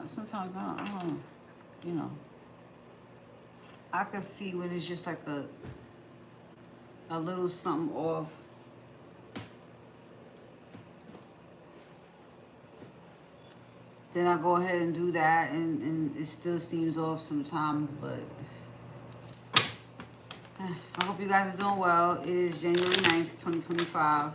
Sometimes I don't, you know. I can see when it's just like a little something off. Then I go ahead and do that, and it still seems off sometimes, but I hope you guys are doing well. It is January 9th, 2025.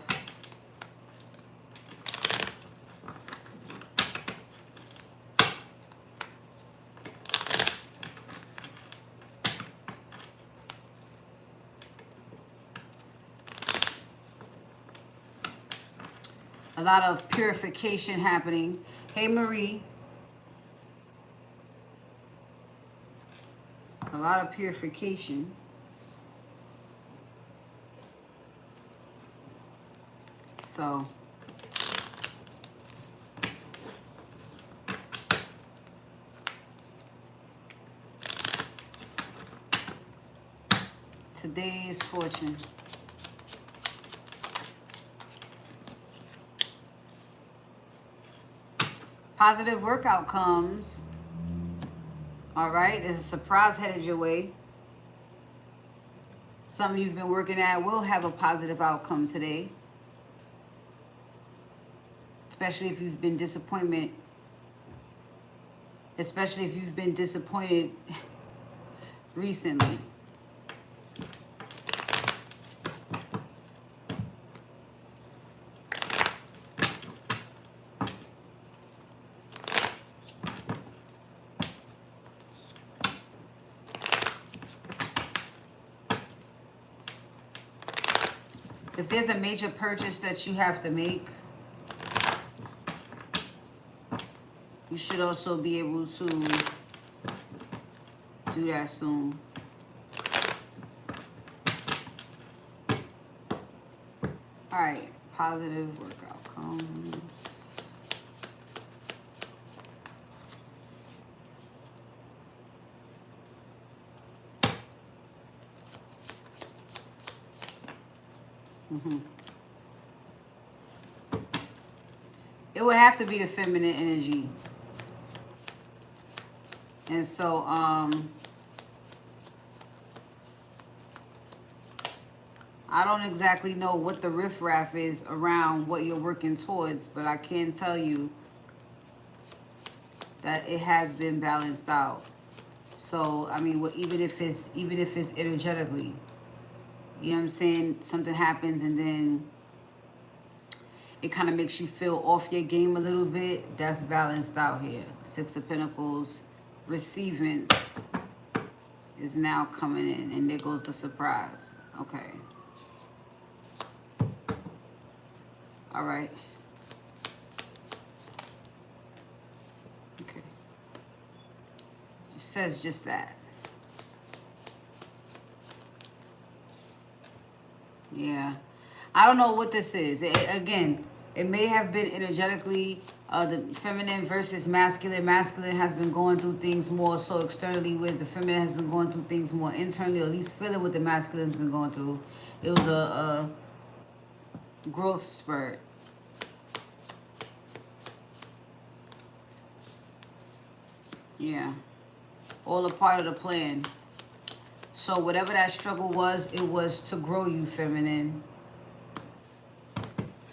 A lot of purification happening. Hey, Marie. A lot of purification. So today's fortune. Positive work outcomes. All right, there's a surprise headed your way. Something you've been working at will have a positive outcome today. Especially if you've been disappointed. Especially if you've been disappointed recently. If there's a major purchase that you have to make, you should also be able to do that soon. All right, positive work outcomes. It would have to be the feminine energy. And so, I don't exactly know what the riffraff is around what you're working towards, but I can tell you that it has been balanced out. So, I mean, even if it's energetically, you know what I'm saying? Something happens and then it kind of makes you feel off your game a little bit. That's balanced out here. Six of Pentacles, receivance is now coming in, and there goes the surprise. Okay. All right. Okay. It says just that. Yeah. I don't know what this is. Again, it may have been energetically the feminine versus masculine. Masculine has been going through things more so externally, whereas the feminine has been going through things more internally, or at least feeling what the masculine's been going through. It was a growth spurt. Yeah. All a part of the plan. So whatever that struggle was, it was to grow you, feminine.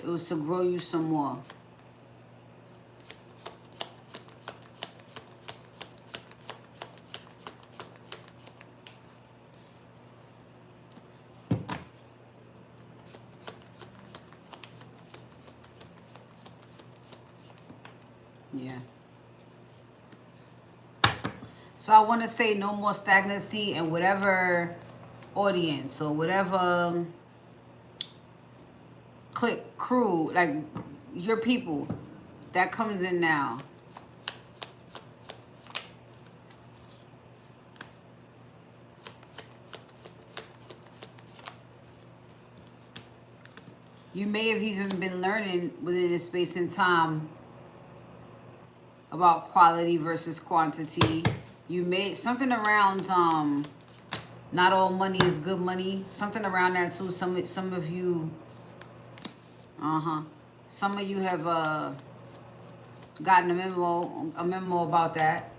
It was to grow you some more. Yeah. So I want to say no more stagnancy, and whatever audience or whatever clique, crew, like your people, that comes in now. You may have even been learning within this space and time about quality versus quantity. You made something around not all money is good money. Something around that too. Some of you some of you have gotten a memo about that.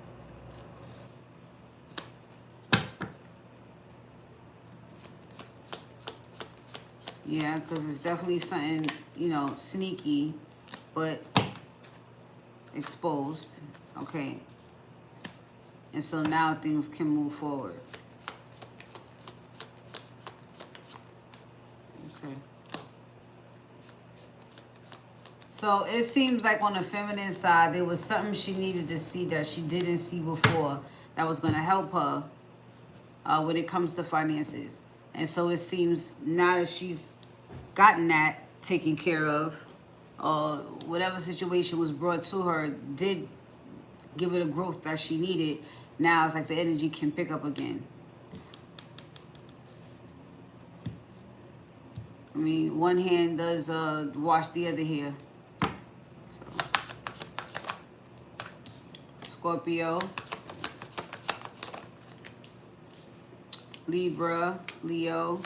Yeah, because it's definitely something, you know, sneaky, but exposed. Okay. And so now things can move forward. Okay. So it seems like on the feminine side, there was something she needed to see that she didn't see before that was going to help her when it comes to finances. And so it seems now that she's gotten that taken care of, whatever situation was brought to her did give her the growth that she needed. Now it's like the energy can pick up again. I mean, one hand does wash the other here. So, Scorpio, Libra, Leo,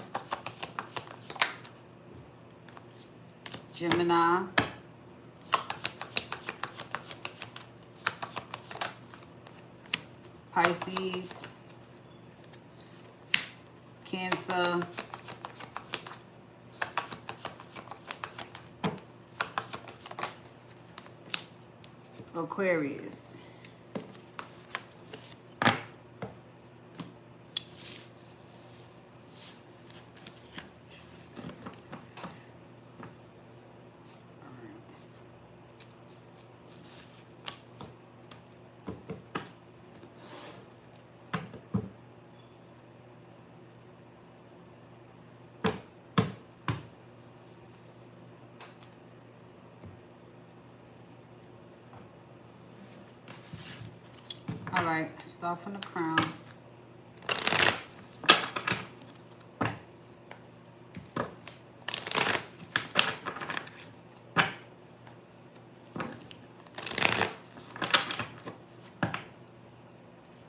Gemini, Pisces, Cancer, Aquarius. All right, start from the crown.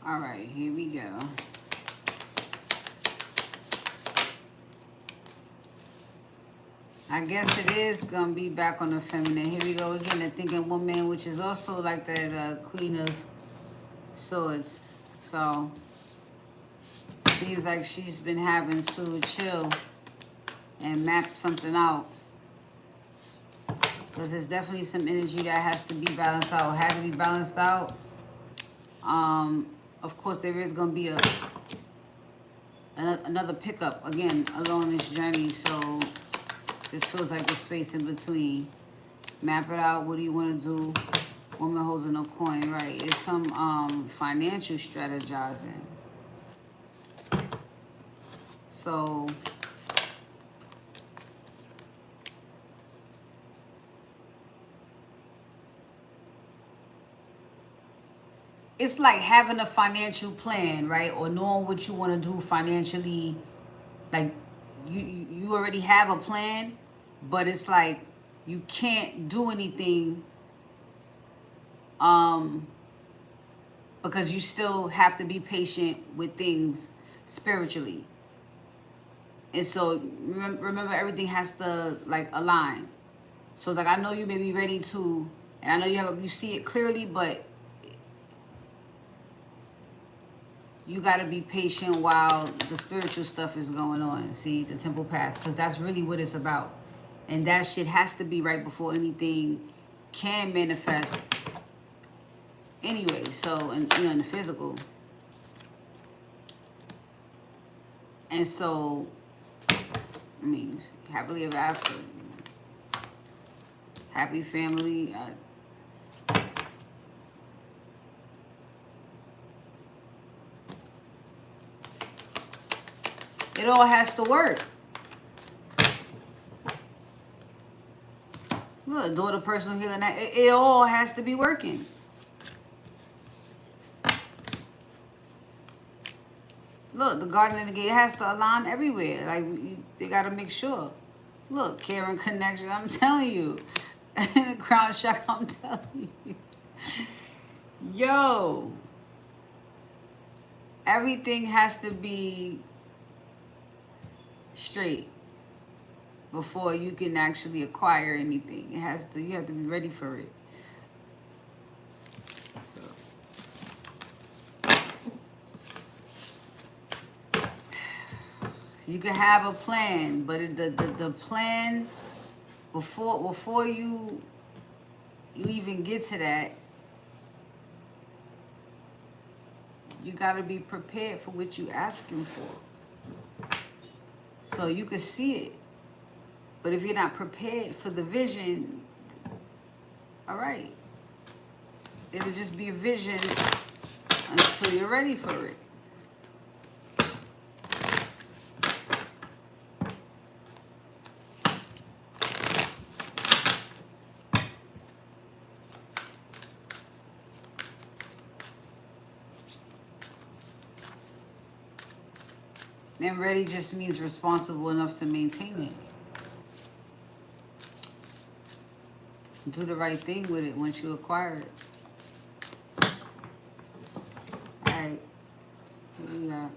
All right, here we go. I guess it is going to be back on the feminine. Here we go again, the thinking woman, which is also like that Queen of Swords. So, seems like she's been having to chill and map something out. Because there's definitely some energy that has to be balanced out, had to be balanced out. Of course, there is going to be another pickup, again, along this journey. So, this feels like the space in between. Map it out. What do you want to do? Woman holding a coin, right? It's some financial strategizing. So, it's like having a financial plan, right? Or knowing what you want to do financially. Like, you already have a plan, but it's like you can't do anything because you still have to be patient with things spiritually. And so remember, everything has to like align. So it's like, I know you may be ready to, and I know you see it clearly, but you got to be patient while the spiritual stuff is going on. See, the temple path, because that's really what it's about. And that shit has to be right before anything can manifest anyway. So, and in the physical. And so, I mean, happily ever after. Happy family. It all has to work. Look, daughter, personal healing. It all has to be working. Look, the garden and the gate has to align everywhere. Like, they got to make sure. Look, Karen connection. I'm telling you. Crown shock. I'm telling you. Yo. Everything has to be straight before you can actually acquire anything. You have to be ready for it. So you can have a plan, but the plan before you even get to that, you got to be prepared for what you're asking for. So you can see it. But if you're not prepared for the vision, all right, it'll just be a vision until you're ready for it. And ready just means responsible enough to maintain it. Do the right thing with it once you acquire it. All right. What do we got?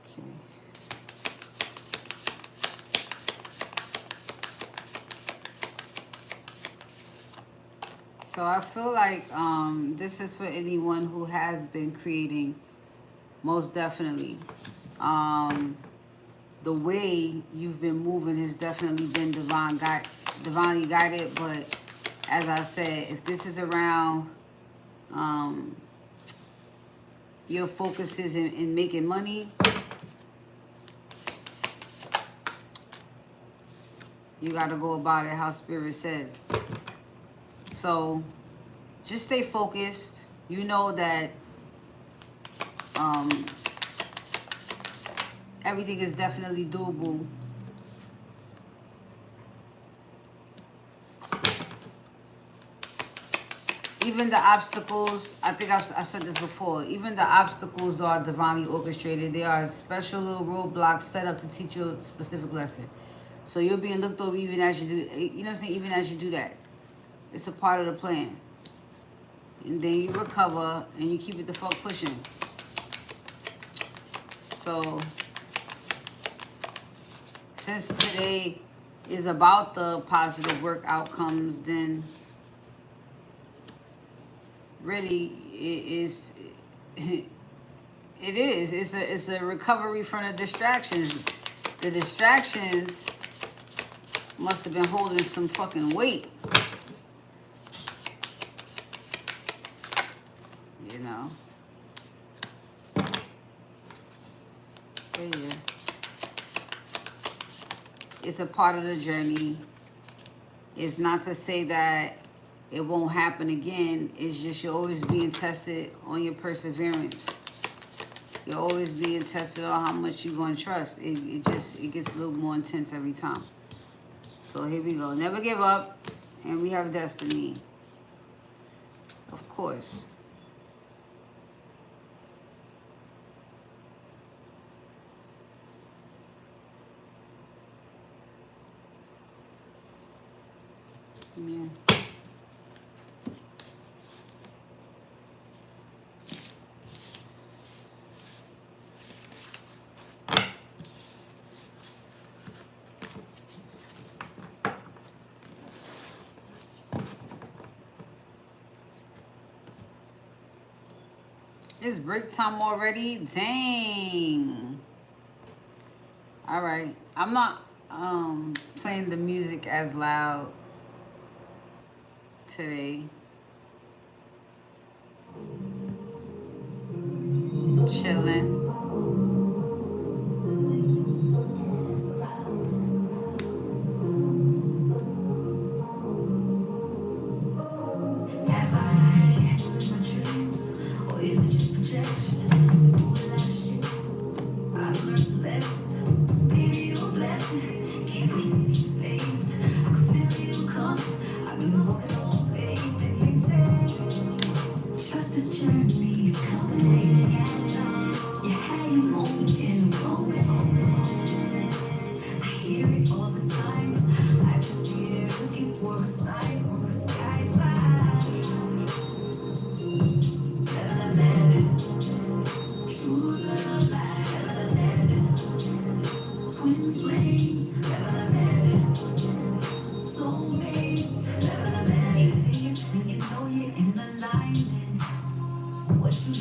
Okay. So I feel like this is for anyone who has been creating, most definitely. The way you've been moving has definitely been divinely guided. But as I said, if this is around your focus is in making money, you got to go about it how Spirit says. So just stay focused. You know that everything is definitely doable. Even the obstacles, I think I've said this before, even the obstacles are divinely orchestrated. They are special little roadblocks set up to teach you a specific lesson. So you're being looked over even as you do, you know what I'm saying, even as you do that. It's a part of the plan. And then you recover and you keep it the fuck pushing. So, since today is about the positive work outcomes, then really it is. It's a recovery from the distractions. The distractions must have been holding some fucking weight. You know? Yeah. It's a part of the journey. It's not to say that it won't happen again. It's just you're always being tested on your perseverance. You're always being tested on how much you're going to trust. It gets a little more intense every time. So here we go. Never give up. And we have destiny. Of course. Yeah. It's break time already? Dang. All right. I'm not playing the music as loud today. Chilling.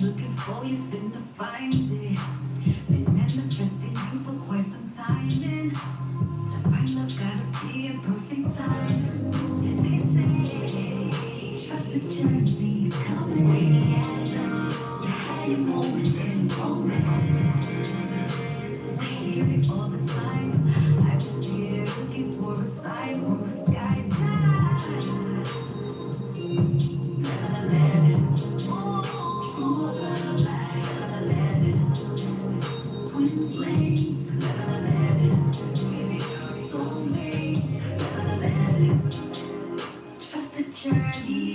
looking for, you finna find it. Been manifesting you for quite some time, and to find love gotta be in perfect time. And they say, trust the journey, come away. You had your moment and moment. I hear it all the time. I was here looking for a sign from the skies. Twin flames, baby, soulmates, trust the journey,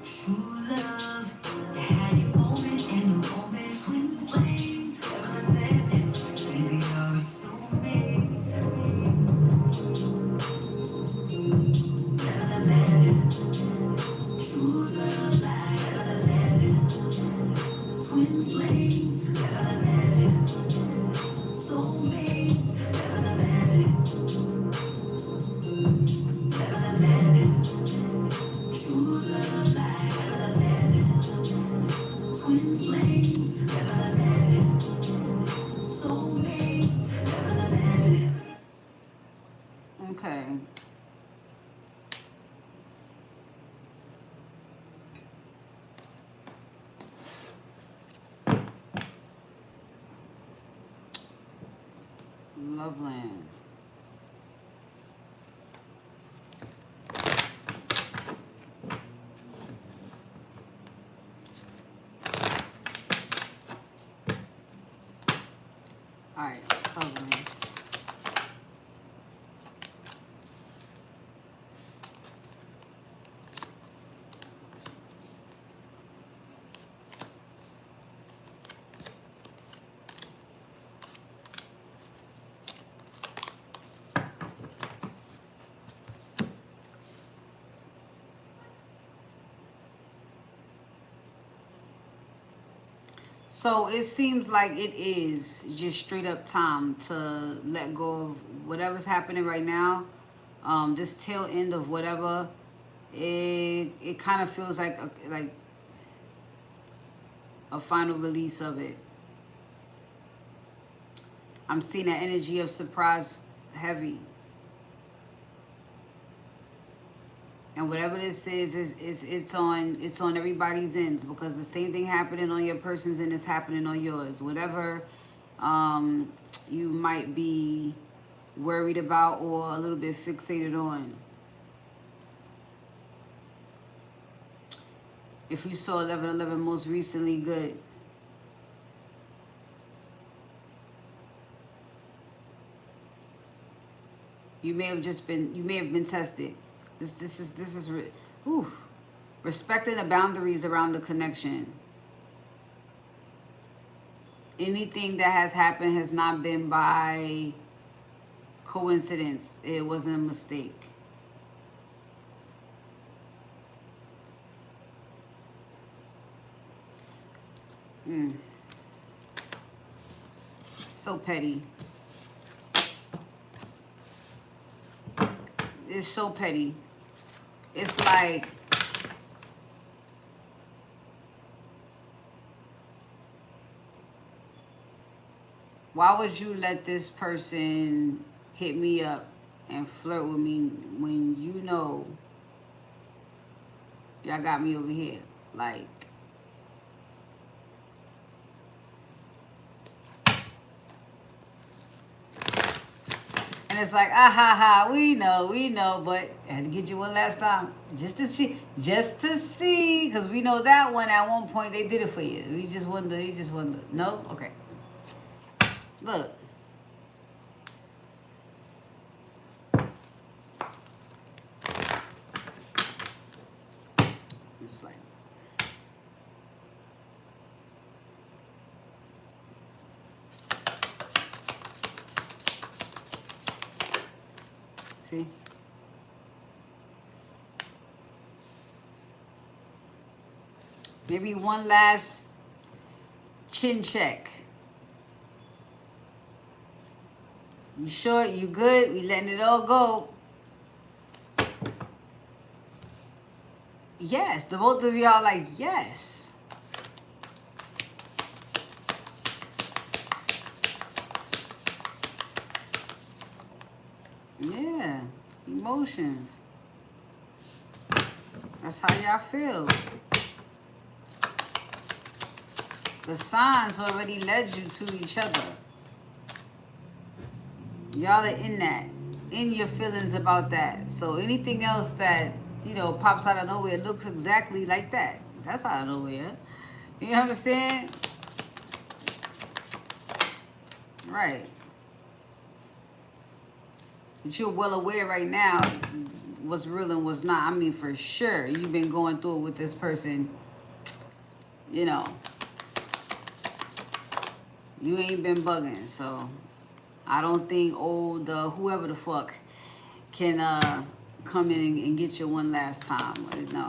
true love. You had your moment and your moment. Twin flames, baby, you're soulmates, true love, twin flames, soulmates, true love, twin flames, soulmates. Okay. Loveland. All right, Loveland. So it seems like it is just straight up time to let go of whatever's happening right now. This tail end of whatever, it kind of feels like a final release of it. I'm seeing that energy of surprise heavy. And whatever this is it's on everybody's ends, because the same thing happening on your person's end is happening on yours. Whatever you might be worried about or a little bit fixated on. If you saw 11/11 most recently, good. You may have been tested. This is respecting the boundaries around the connection. Anything that has happened has not been by coincidence. It wasn't a mistake. So petty. It's so petty. It's like, why would you let this person hit me up and flirt with me when you know y'all got me over here? Like, and it's like, ah ha ha, we know, but I had to get you one last time just to see, because we know that one at one point they did it for you. You just wonder. No? Okay. Look. It's like, see? Maybe one last chin check. You sure? You good? We letting it all go. Yes, the both of y'all like, yes. Yeah, emotions. That's how y'all feel. The signs already led you to each other. Y'all are in that, in your feelings about that. So anything else that, you know, pops out of nowhere looks exactly like that. That's out of nowhere. You know what I'm saying? Right. But you're well aware right now what's real and what's not. I mean, for sure, you've been going through it with this person. You know, you ain't been bugging. So I don't think old whoever the fuck can come in and get you one last time. No.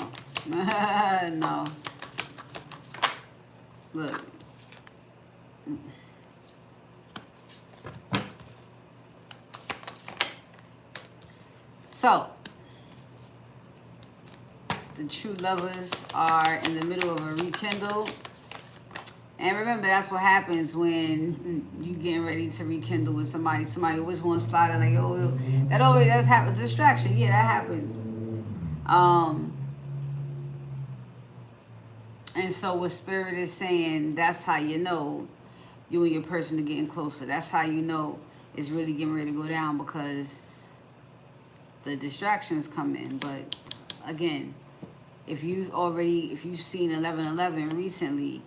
No. Look. So, the true lovers are in the middle of a rekindle. And remember, that's what happens when you getting ready to rekindle with somebody. Somebody always want to slide in like, oh, that's happens. Distraction, yeah, that happens. And so what Spirit is saying, that's how you know you and your person are getting closer. That's how you know it's really getting ready to go down, because the distractions come in. But again, if you've seen 11/11 recently,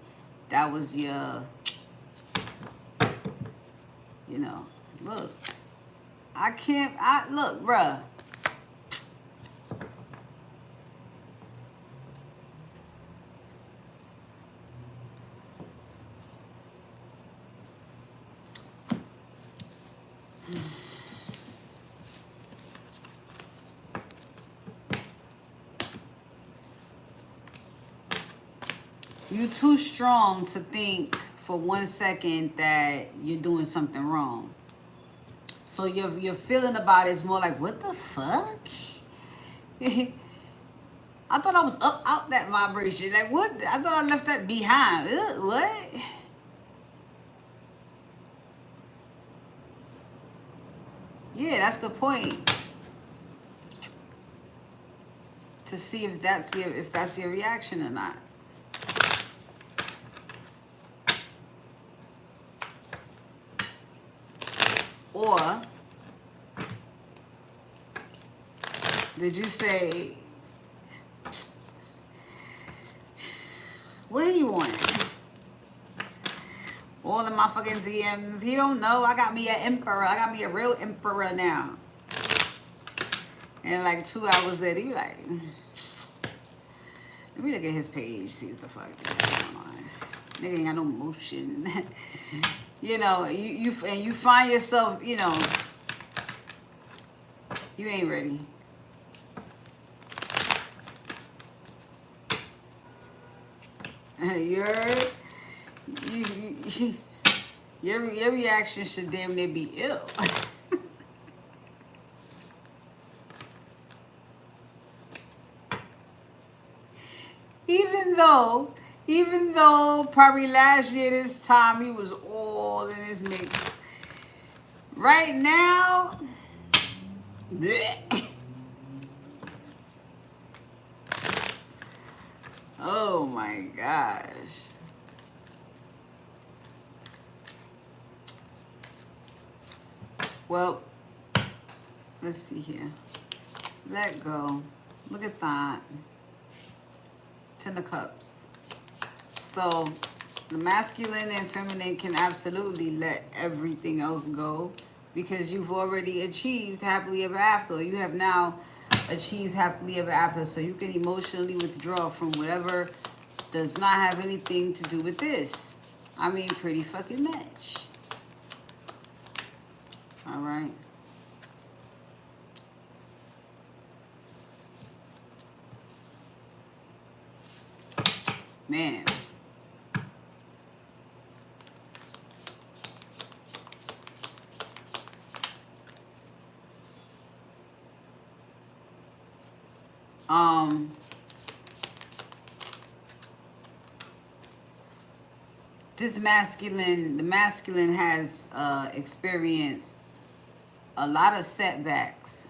that was your, you know, look, look, bruh. You're too strong to think for 1 second that you're doing something wrong. So your feeling about it is more like, what the fuck? I thought I was up out that vibration. Like, what? I thought I left that behind. What? Yeah, that's the point. To see if that's your reaction or not. Or did you say, what do you want? All of my fucking DMs. He don't know. I got me an emperor. I got me a real emperor now. And like 2 hours later, you like, let me look at his page, see what the fuck is going on. Nigga ain't got no motion. You know, you find yourself, you know, you ain't ready. Your reaction should damn near be ill. Even though probably last year this time he was all in his mix. Right now, bleh. Oh my gosh. Well, let's see here. Let go. Look at that. 10 of Cups. So the masculine and feminine can absolutely let everything else go, because you've already achieved happily ever after. You have now achieved happily ever after. So you can emotionally withdraw from whatever does not have anything to do with this. I mean, pretty fucking much. All right. Man. This masculine, the masculine has experienced a lot of setbacks.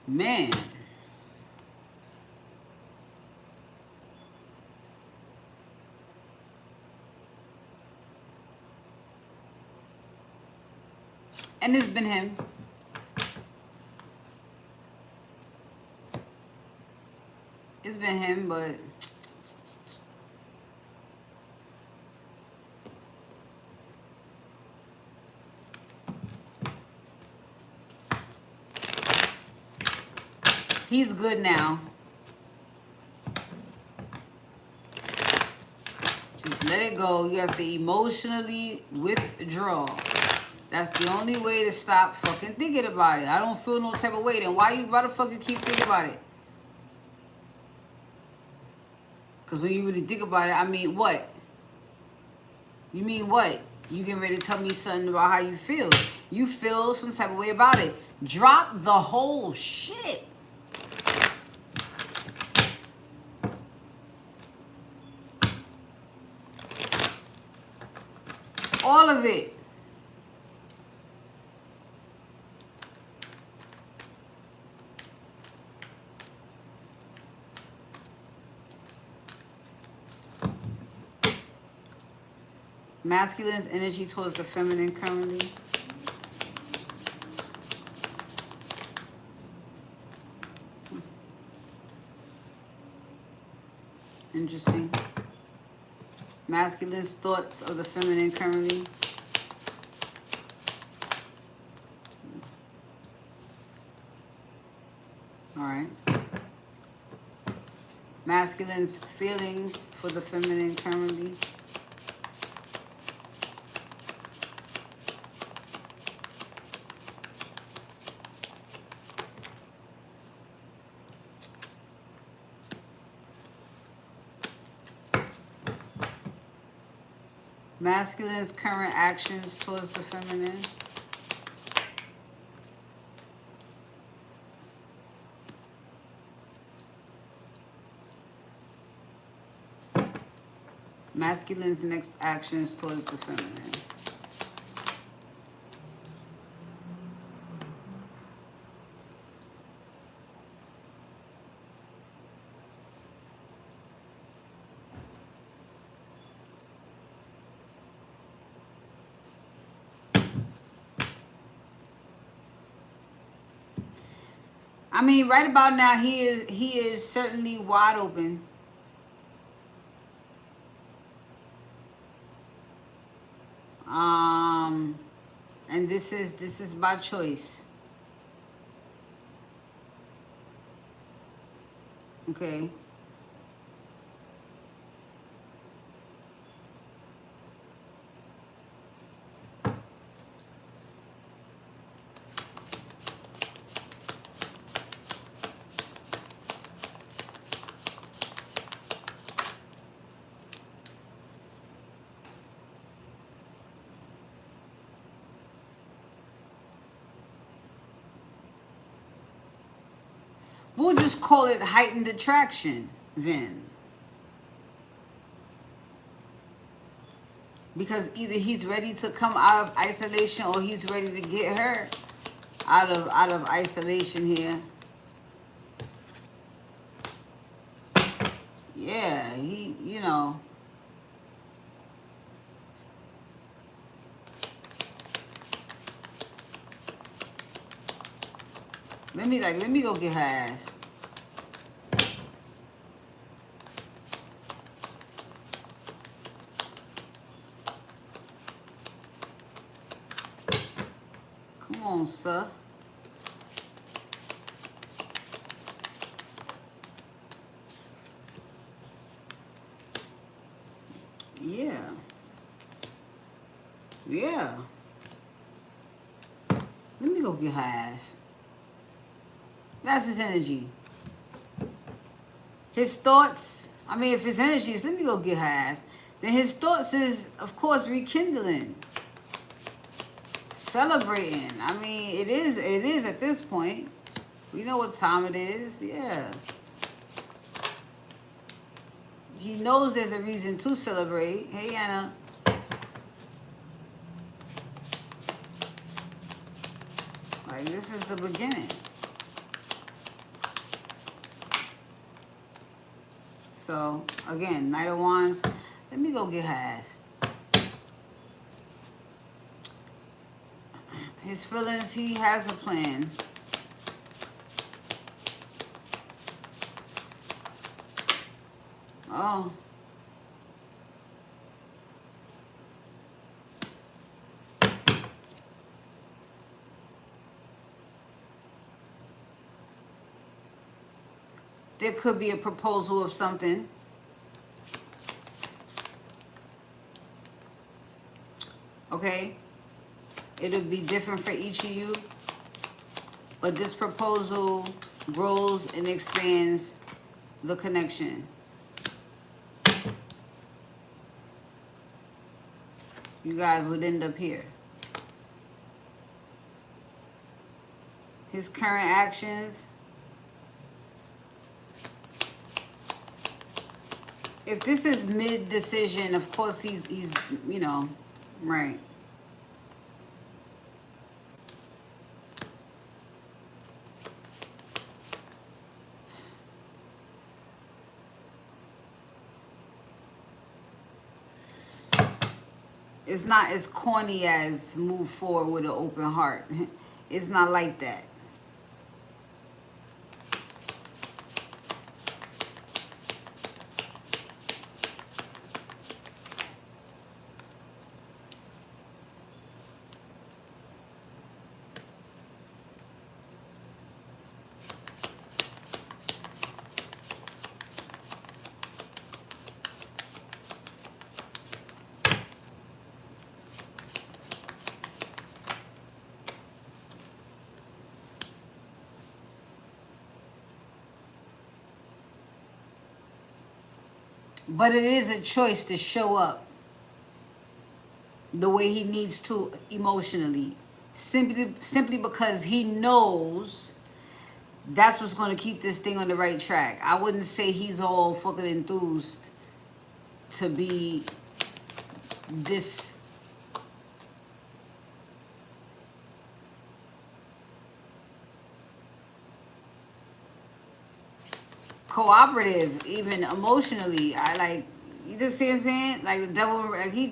Man. And it's been him. It's been him, but he's good now. Just let it go. You have to emotionally withdraw. That's the only way to stop fucking thinking about it. I don't feel no type of way. Then why the fuck you keep thinking about it? Because when you really think about it, I mean, what? You mean what? You getting ready to tell me something about how you feel. You feel some type of way about it. Drop the whole shit. All of it. Masculine's energy towards the feminine currently. Interesting. Masculine's thoughts of the feminine currently. All right. Masculine's feelings for the feminine currently. Masculine's current actions towards the feminine. Masculine's next actions towards the feminine. I mean, right about now, he is certainly wide open. And this is by choice. Okay. We'll just call it heightened attraction then. Because either he's ready to come out of isolation or he's ready to get her out of isolation here. Yeah, he, you know. Let me go get her ass. Come on, sir. Yeah. Yeah. Let me go get her ass. That's his energy. His thoughts, I mean, if his energy is, let me go get her ass, then his thoughts is, of course, rekindling. celebrating. I mean, it is at this point. We know what time it is. Yeah. He knows there's a reason to celebrate. Hey, Anna. Like, this is the beginning. So, again, Knight of Wands. Let me go get her ass. His feelings, he has a plan. Oh. There could be a proposal of something. Okay? It'll be different for each of you. But this proposal grows and expands the connection. You guys would end up here. His current actions. If this is mid-decision, of course he's, you know, right. It's not as corny as move forward with an open heart. It's not like that. But it is a choice to show up the way he needs to emotionally. Simply because he knows that's what's going to keep this thing on the right track. I wouldn't say he's all fucking enthused to be this. Cooperative, even emotionally. I like, you just see what I'm saying? Like the devil, like he's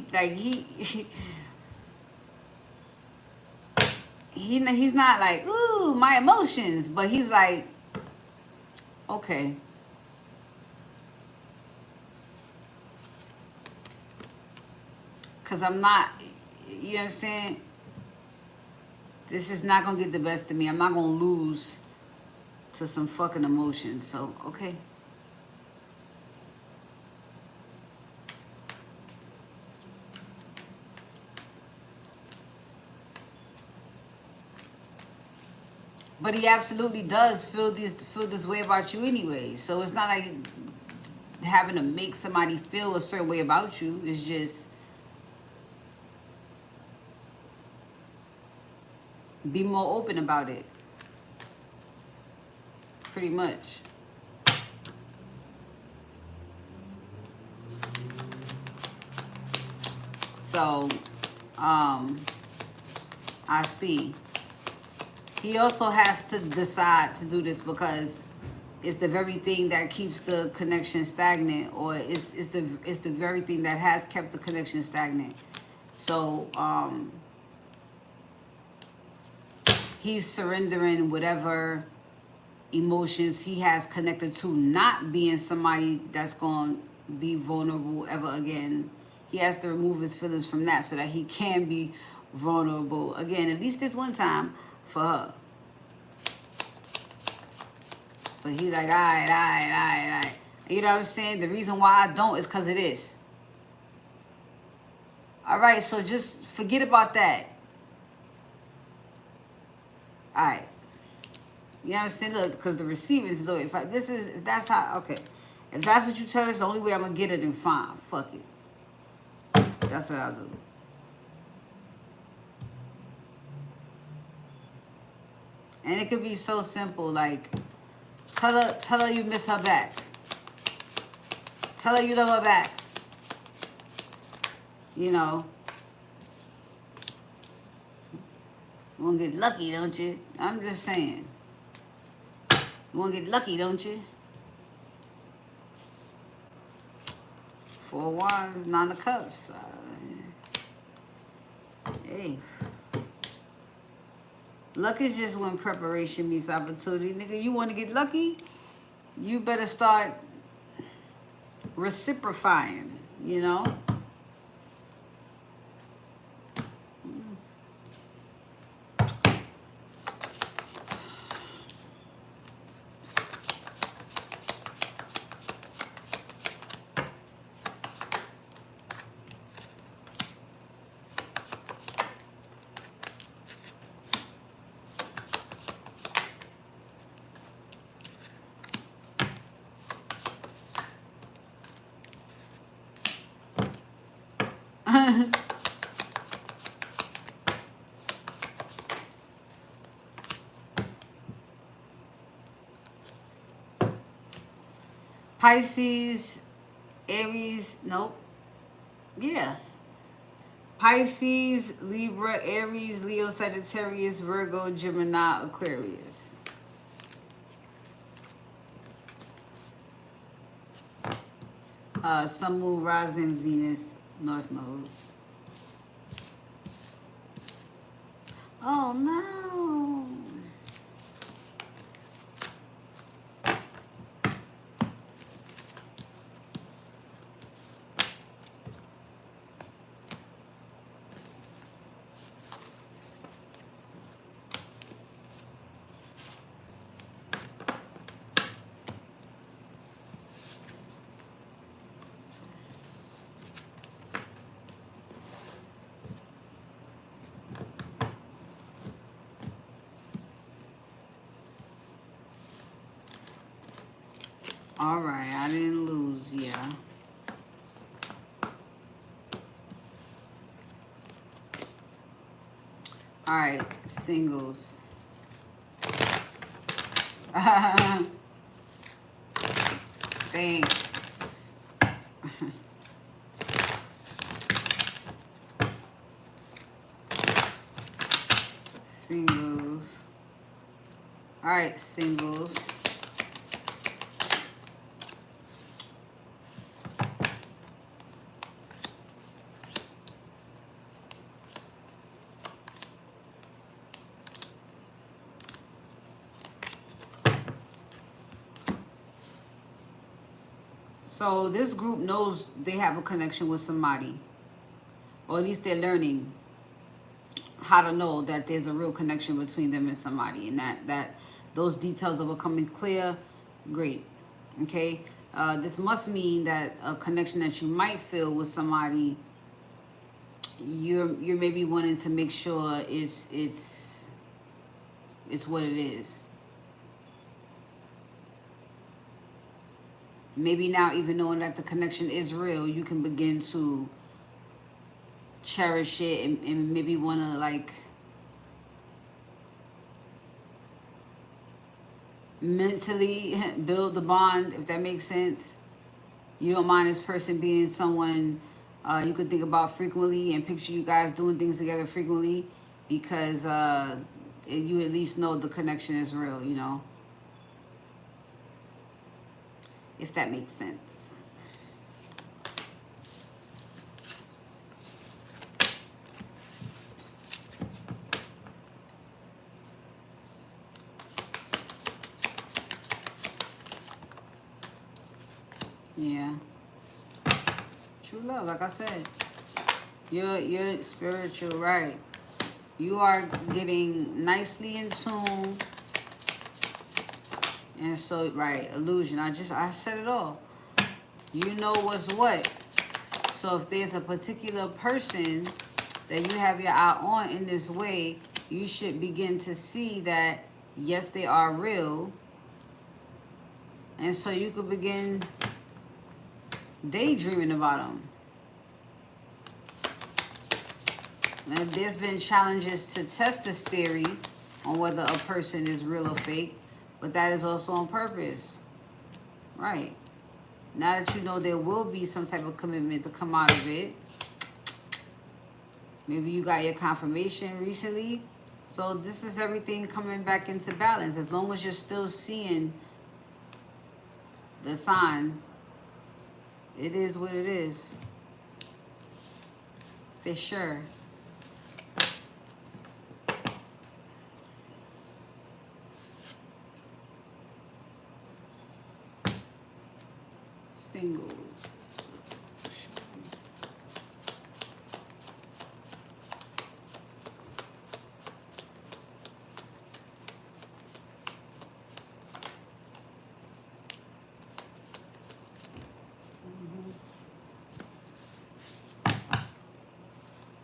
not like, ooh, my emotions, but he's like, okay. Cause I'm not, you know what I'm saying? This is not gonna get the best of me. I'm not gonna lose to some fucking emotions. So, okay. But he absolutely does feel this way about you anyway. So it's not like having to make somebody feel a certain way about you. It's just be more open about it. Pretty much. So, I see. He also has to decide to do this because it's the very thing that keeps the connection stagnant, or it's the very thing that has kept the connection stagnant. So, he's surrendering whatever emotions he has connected to not being somebody that's going to be vulnerable ever again. He has to remove his feelings from that so that he can be vulnerable again, at least this one time for her. So he like, all right. You know what I'm saying? The reason why I don't is because of this. All right, so just forget about that. All right. You know what I'm saying? Look, because the receiving is, if that's how, okay. If that's what you tell us, the only way I'm going to get it, then fine. Fuck it. That's what I'll do. And it could be so simple, like, tell her you miss her back. Tell her you love her back. You know. You want to get lucky, don't you? I'm just saying. You want to get lucky, don't you? 4 Wands, 9 of Cups. Hey. Luck is just when preparation meets opportunity. Nigga, you want to get lucky? You better start reciprocating, you know? Pisces, Aries, nope. Yeah. Pisces, Libra, Aries, Leo, Sagittarius, Virgo, Gemini, Aquarius. Sun, Moon, Rising, Venus, North Nodes. Oh no. All right, I didn't lose, yeah. All right, singles. Thanks. Singles. All right, singles. So this group knows they have a connection with somebody, or at least they're learning how to know that there's a real connection between them and somebody, and that those details are becoming clear. Great. Okay. This must mean that a connection that you might feel with somebody, you're maybe wanting to make sure it's what it is. Maybe now, even knowing that the connection is real, you can begin to cherish it and maybe want to, like, mentally build the bond, if that makes sense. You don't mind this person being someone you could think about frequently and picture you guys doing things together frequently, because you at least know the connection is real, you know. If that makes sense. Yeah. True love, like I said. You're spiritual, right? You are getting nicely in tune. And so, right, illusion. I said it all. You know what's what. So if there's a particular person that you have your eye on in this way, you should begin to see that, yes, they are real. And so you could begin daydreaming about them. Now, there's been challenges to test this theory, on whether a person is real or fake, but that is also on purpose, right? Now that you know there will be some type of commitment to come out of it, maybe you got your confirmation recently. So this is everything coming back into balance. As long as you're still seeing the signs, it is what it is. For sure. Single.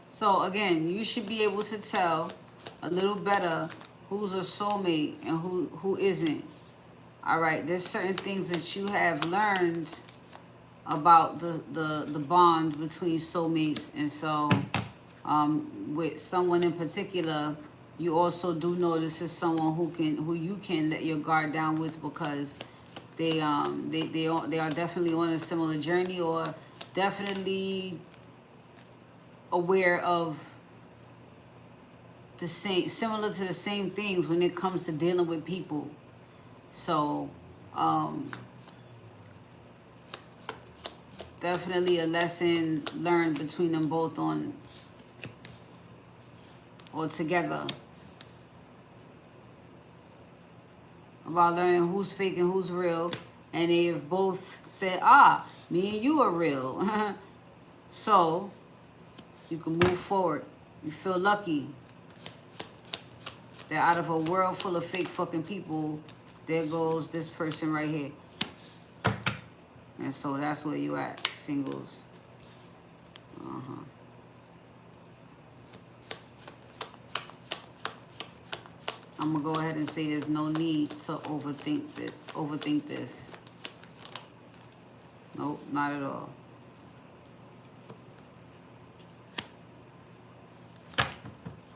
So again, you should be able to tell a little better who's a soulmate and who isn't. All right, there's certain things that you have learned about the bond between soulmates, and so with someone in particular, you also do know this is someone who you can let your guard down with, because they are definitely on a similar journey, or definitely aware of the same, similar to the same things when it comes to dealing with people. So definitely a lesson learned between them both on or together about learning who's fake and who's real. And they have both said, me and you are real. So you can move forward. You feel lucky that out of a world full of fake fucking people, there goes this person right here. And so that's where you at, singles. I'm gonna go ahead and say there's no need to overthink this. Nope, not at all.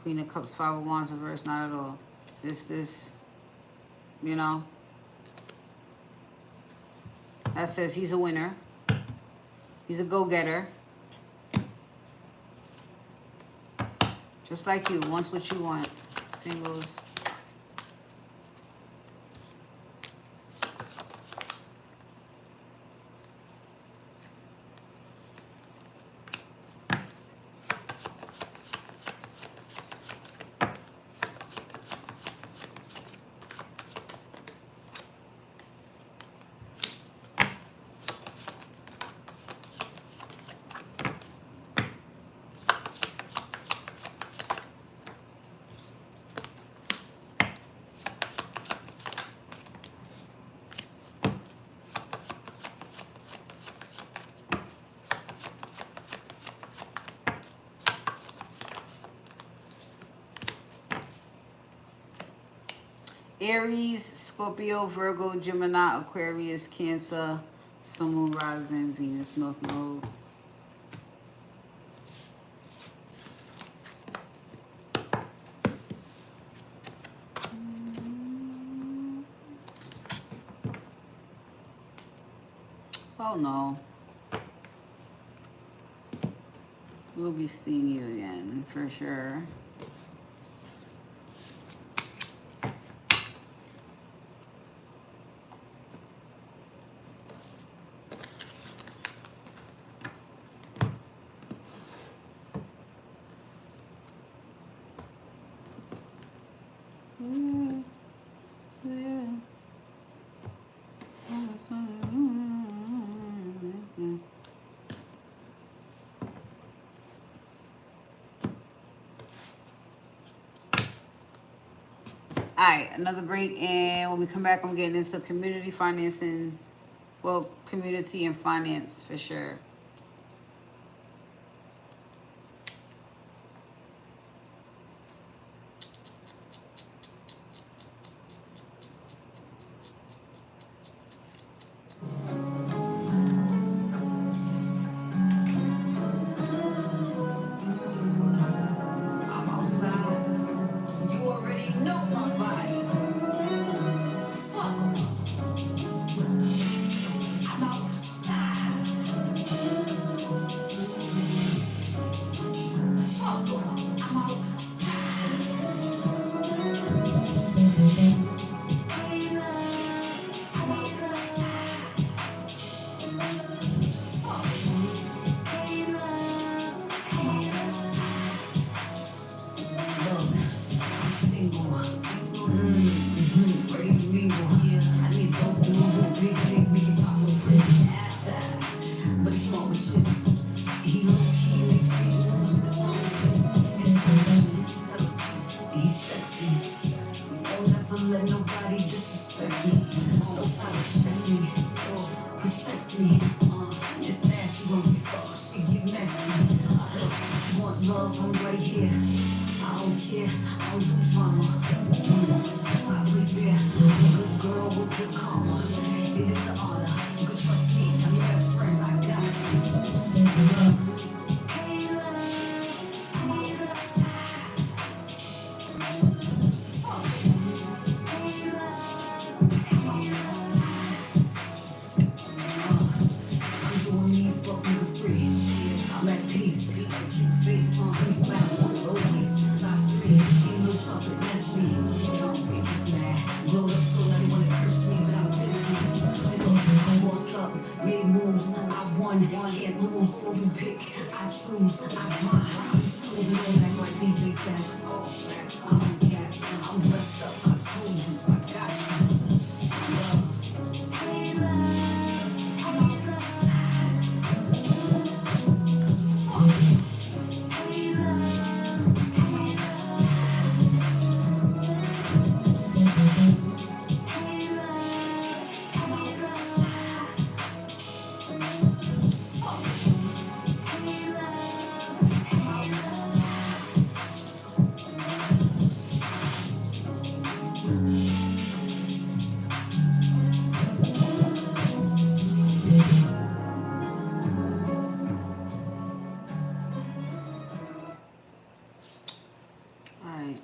Queen of Cups, Five of Wands reverse, not at all. This, you know, that says he's a winner. He's a go-getter. Just like you, wants what you want. Singles. Aries, Scorpio, Virgo, Gemini, Aquarius, Cancer, Sun, Moon, Rising, Venus, North Node. Oh no. We'll be seeing you again for sure. Alright, another break, and when we come back, I'm getting into community financing. Well, community and finance for sure. Ready to mingle. I need dope to move. Big dick, we can pop no prints. But he's smart with chips. He low key makes me moves with the songs. He's sexy. Won't never let nobody disrespect me. No time to check me or protects me. It's nasty when we fuck. She get messy. If you want love, I'm right here. I don't care. I don't do drama. I live here. I'm a good girl with good karma. It is an honor. You can trust me. I'm your best friend. I got you. Love. Hey, love. I need a side. Hey, love. I need a side. I'm doing me, fuck nigga free. I'm at peace. Cute face, pretty smile, low waist, size 3. Skin no chocolate, that's me. Bitches mad, glowed up so now they wanna curse me, but I'm busy. So I bossed up, made moves, I won, can't lose. You pick, I choose, I grind. I'm schools and don't act like these ain't facts. I don't cap, I'm blessed up, I told you, I got you. Love. Hey love, I'm on the side. Hey love, I'm on the side. Hey love, I'm on the side. Hey love, I'm on the side. All right.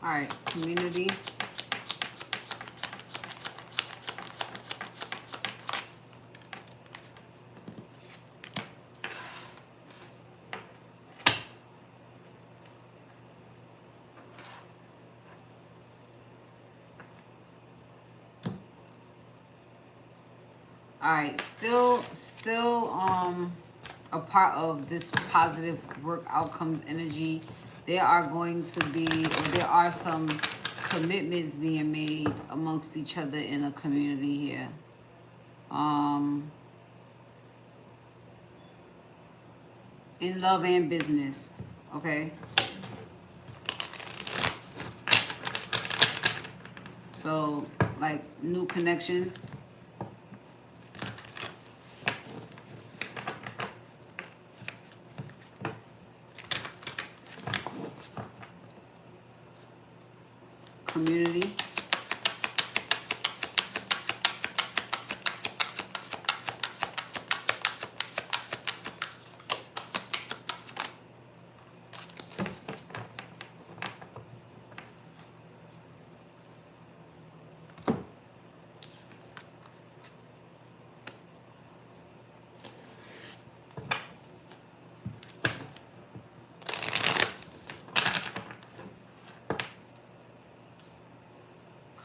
All right, community. All right, still a part of this positive work outcomes energy. There are going to be, or there are some commitments being made amongst each other in a community here. In love and business, okay? So, like new connections. Community.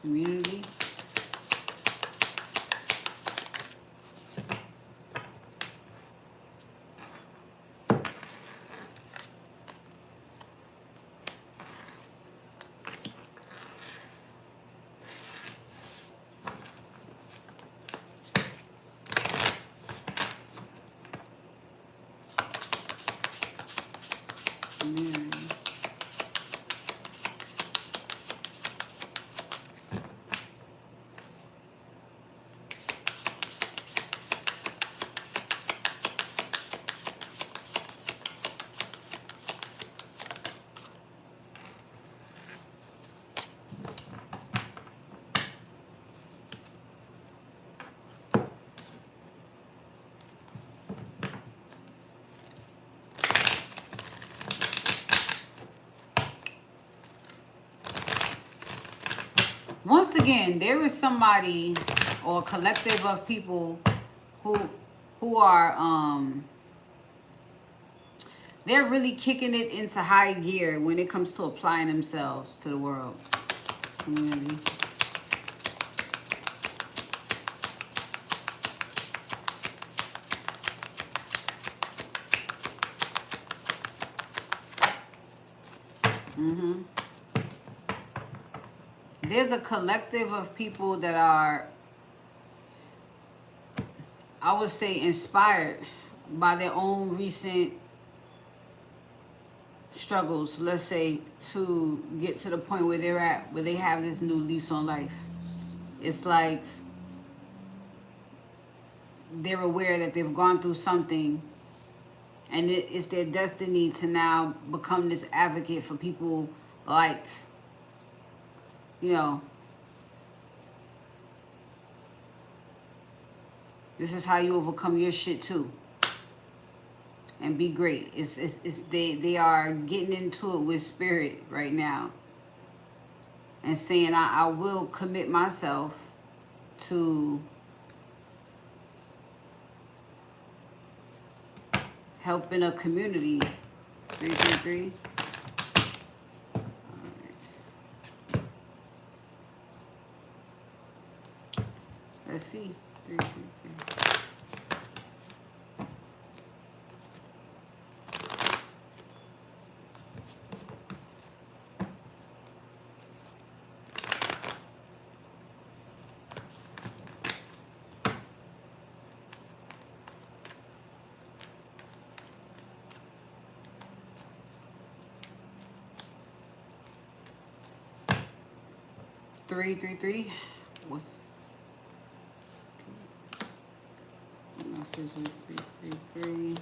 Community. Community. once again, there is somebody or a collective of people who are they're really kicking it into high gear when it comes to applying themselves to the world community. There's a collective of people that are, I would say, inspired by their own recent struggles, let's say, to get to the point where they're at, where they have this new lease on life. It's like they're aware that they've gone through something, and it's their destiny to now become this advocate for people like, you know, this is how you overcome your shit too. And be great. It's they are getting into it with spirit right now. And saying I will commit myself to helping a community. 333. All right. Let's see. 333. 333. What's the message with 333?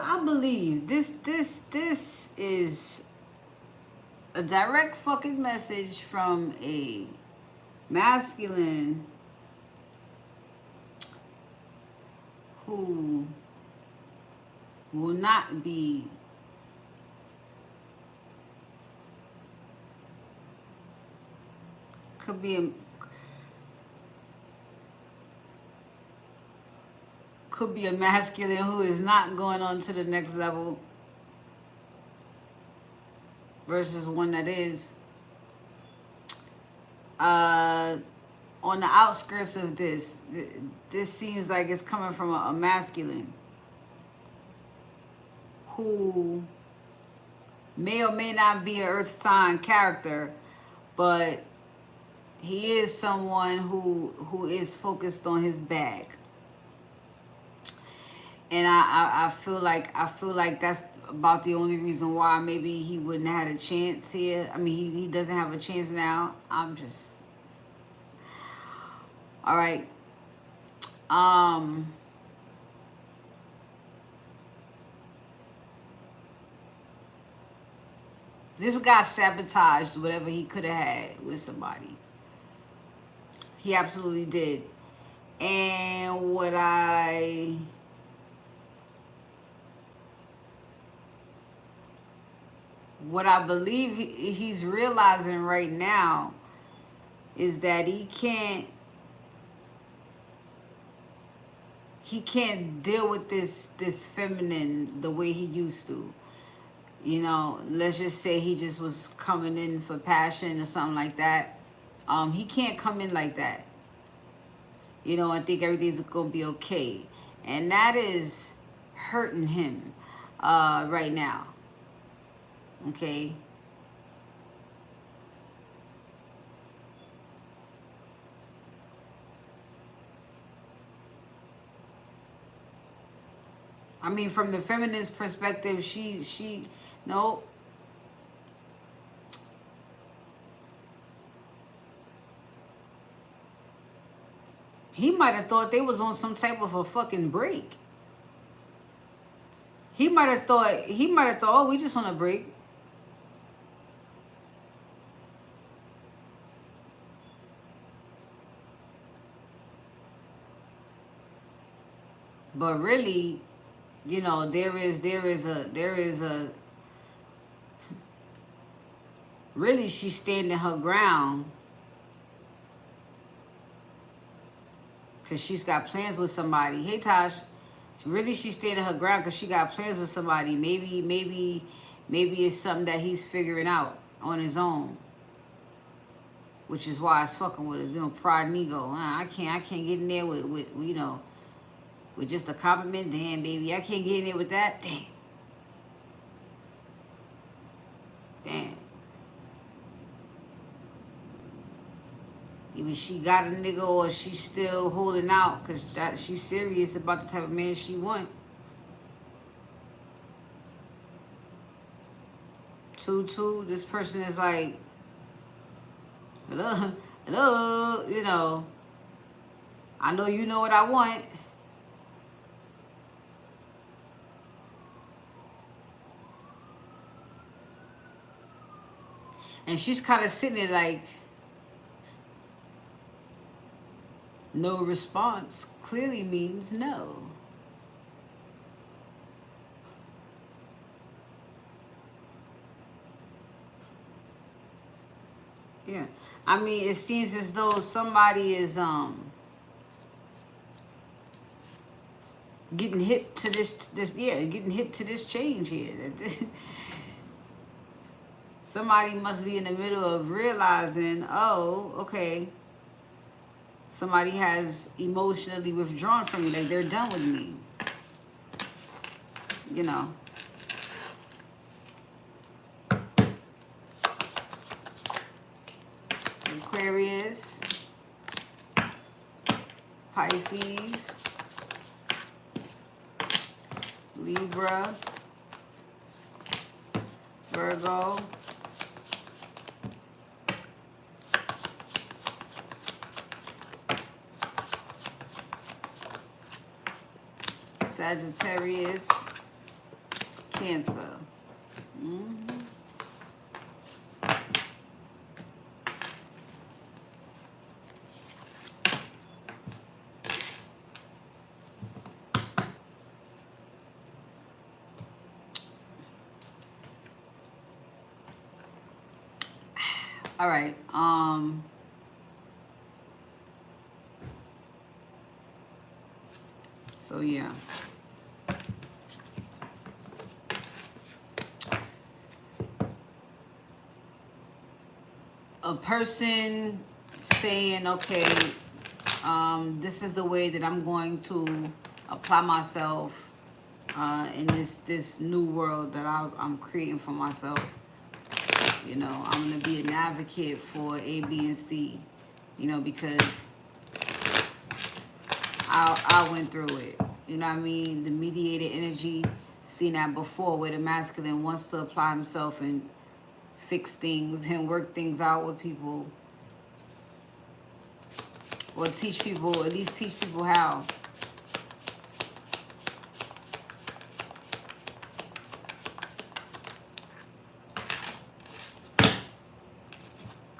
I believe this is a direct fucking message from a masculine who will not be could be a masculine who is not going on to the next level versus one that is on the outskirts of this. This seems like it's coming from a masculine who may or may not be an earth sign character, but he is someone who is focused on his bag. And I feel like that's about the only reason why maybe he wouldn't have had a chance here. I mean, he doesn't have a chance now. I'm just all right. This guy sabotaged whatever he could have had with somebody. He absolutely did. And what I believe he's realizing right now is that he can't deal with this feminine the way he used to. You know, let's just say he just was coming in for passion or something like that. He can't come in like that. You know, I think everything's gonna be okay. And that is hurting him right now. Okay. I mean, from the feminist perspective, she no. He might have thought they was on some type of a fucking break. He might have thought, oh, we just on a break. But really, you know, there is a really she's standing her ground because she's got plans with somebody. Hey Tosh, really she's standing her ground because she got plans with somebody. Maybe it's something that he's figuring out on his own, which is why it's fucking with his, you know, pride and ego. I can't get in there with you know, with just a compliment. Damn, baby, I can't get in there with that. Damn. Either she got a nigga or she's still holding out because that she's serious about the type of man she want. 2-2, this person is like, hello, you know, I know you know what I want. And she's kind of sitting there like, no response clearly means no. Yeah. I mean, it seems as though somebody is getting hip to getting hip to this change here. Somebody must be in the middle of realizing, oh, okay, somebody has emotionally withdrawn from me, like they're done with me. You know. Aquarius, Pisces, Libra, Virgo, Sagittarius, Cancer. All right. So yeah. A person saying, okay, this is the way that I'm going to apply myself in this new world that I'm creating for myself. You know, I'm going to be an advocate for A, B, and C. you know, because I went through it. You know what I mean? The mediated energy, seen that before, where the masculine wants to apply himself and fix things and work things out with people, or teach people, at least teach people how.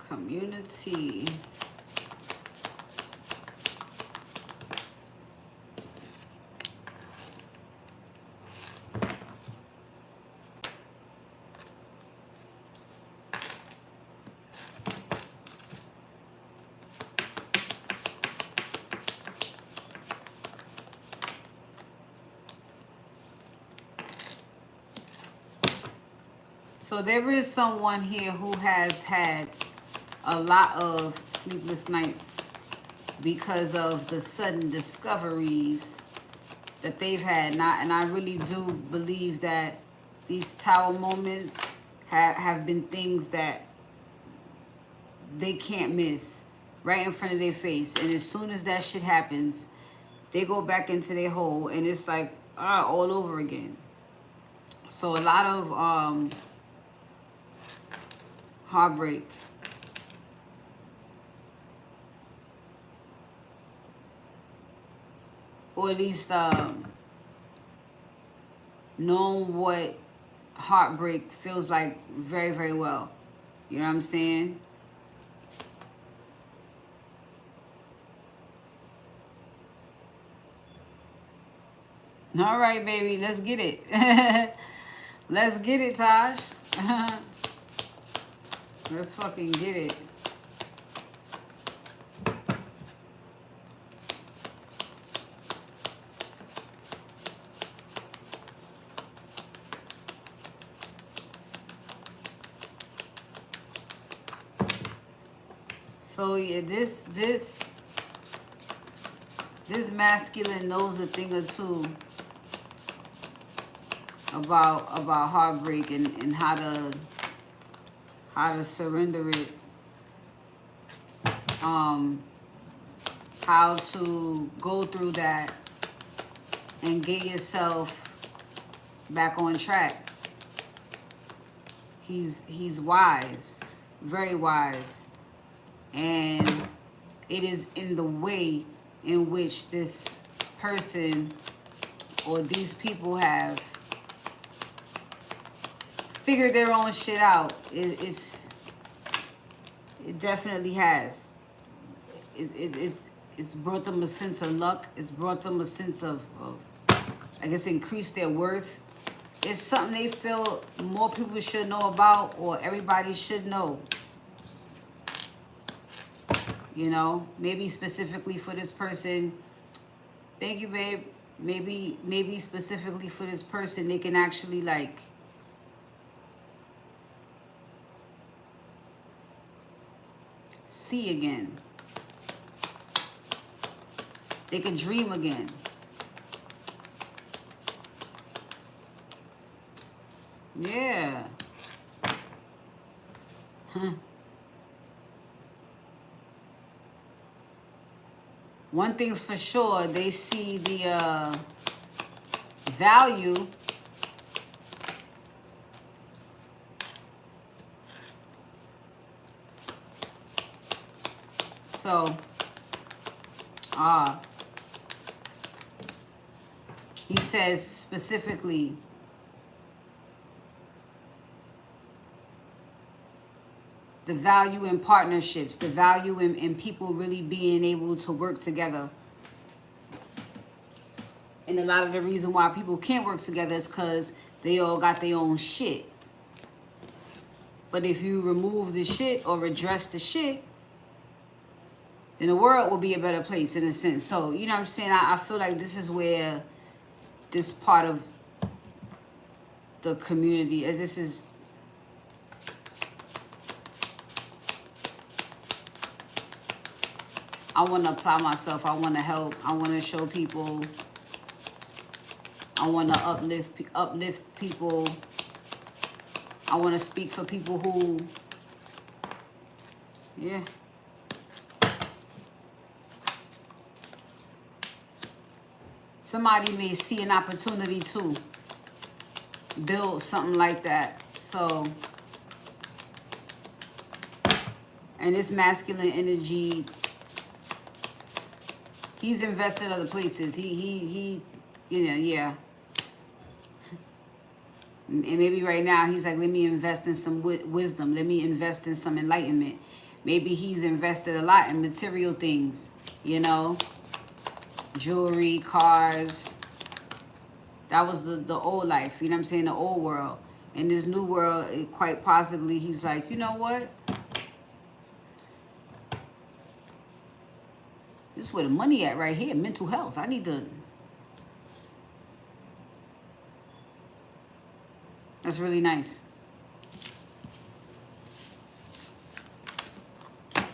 Community. So there is someone here who has had a lot of sleepless nights because of the sudden discoveries that they've had. And I really do believe that these tower moments have been things that they can't miss, right in front of their face. And as soon as that shit happens, they go back into their hole, and it's like all over again. So a lot of heartbreak. Or at least knowing what heartbreak feels like very, very well. You know what I'm saying? All right, baby, let's get it. Let's get it, Tosh. Let's fucking get it. So yeah, this masculine knows a thing or two about heartbreak and how to surrender it, how to go through that and get yourself back on track. He's wise, very wise, and it is in the way in which this person or these people have figured their own shit out. It definitely has. It's brought them a sense of luck. It's brought them a sense of I guess, increase their worth. It's something they feel more people should know about, or everybody should know. You know, maybe specifically for this person. Thank you, babe. Maybe specifically for this person, they can actually like see again. They can dream again. Yeah. Huh. One thing's for sure, they see the value so he says specifically the value in partnerships, the value in people really being able to work together. And a lot of the reason why people can't work together is because they all got their own shit. But if you remove the shit or address the shit, then the world will be a better place in a sense. So, you know what I'm saying? I feel like this is where this part of the community, this is, I want to apply myself. I want to help. I want to show people. I want to uplift people. I want to speak for people who, yeah. somebody may see an opportunity to build something like that. So, and this masculine energy, he's invested other places. He, you know, yeah. And maybe right now he's like, let me invest in some wisdom. Let me invest in some enlightenment. Maybe he's invested a lot in material things, you know, jewelry, cars. That was the old life, you know what I'm saying, the old world. In this new world, quite possibly, he's like, you know what? This is where the money at right here, mental health. I need to... That's really nice.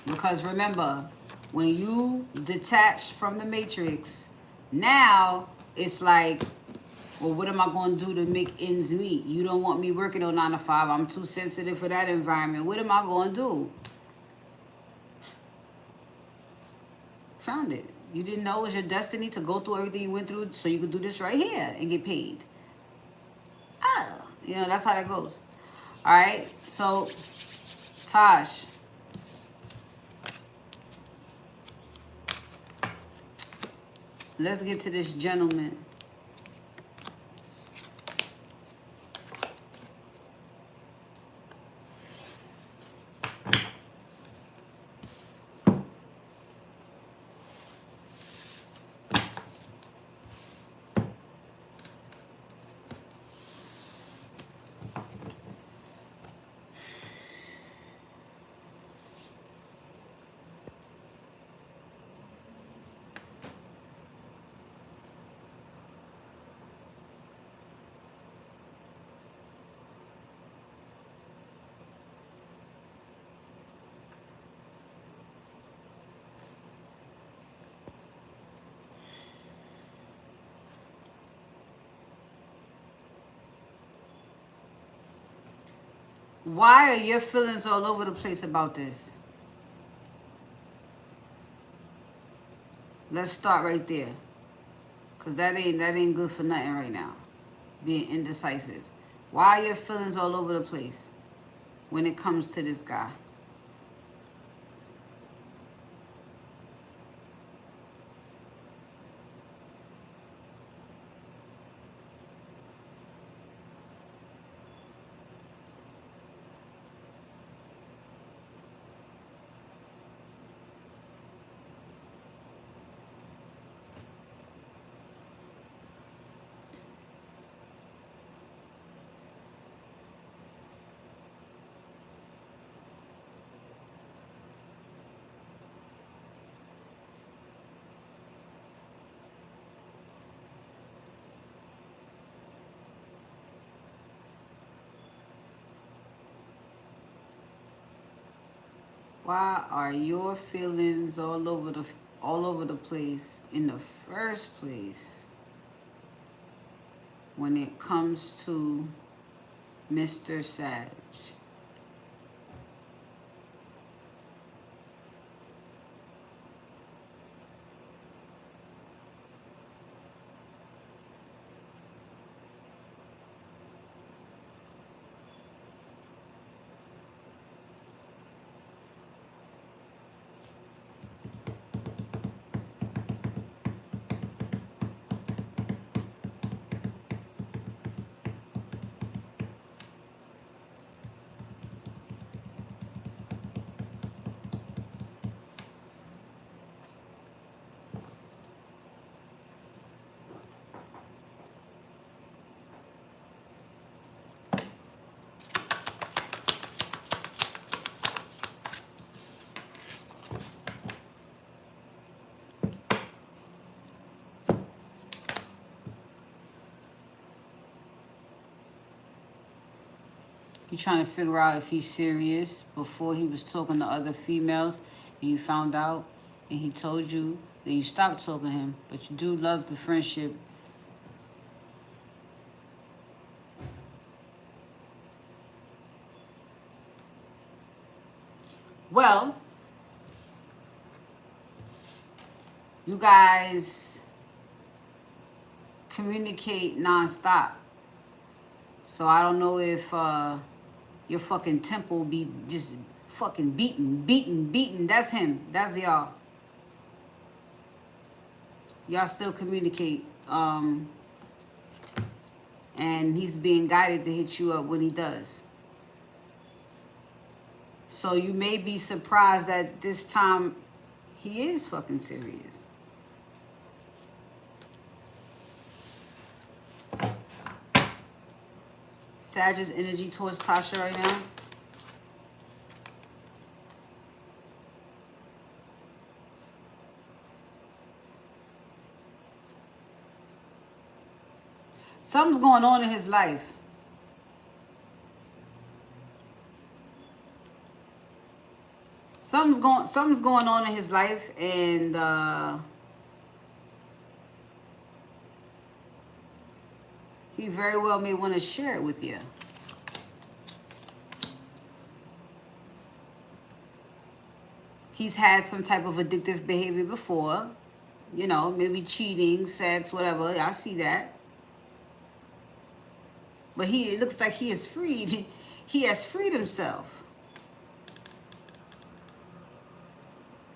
Because remember, when you detach from the matrix, now it's like, well, what am I going to do to make ends meet? You don't want me working on 9 to 5. I'm too sensitive for that environment. What am I going to do? Found it. You didn't know it was your destiny to go through everything you went through so you could do this right here and get paid. Oh, you know, that's how that goes. All right. So, Tosh. Let's get to this gentleman. Why are your feelings all over the place about this? Let's start right there. Because that ain't good for nothing right now. Being indecisive. Why are your feelings all over the place when it comes to this guy? Why are your feelings all over the place in the first place when it comes to Mr. Sag? You trying to figure out if he's serious before he was talking to other females and you found out and he told you, then you stopped talking to him. But you do love the friendship. Well, you guys communicate nonstop. So I don't know if your fucking temple be just fucking beating. That's him. That's y'all. Y'all still communicate. And he's being guided to hit you up when he does. So you may be surprised that this time he is fucking serious. Sagittarius energy towards Tasha right now. Something's going on in his life. Something's going on in his life, and he very well may want to share it with you. He's had some type of addictive behavior before. You know, maybe cheating, sex, whatever. I see that. But it looks like he is freed. He has freed himself.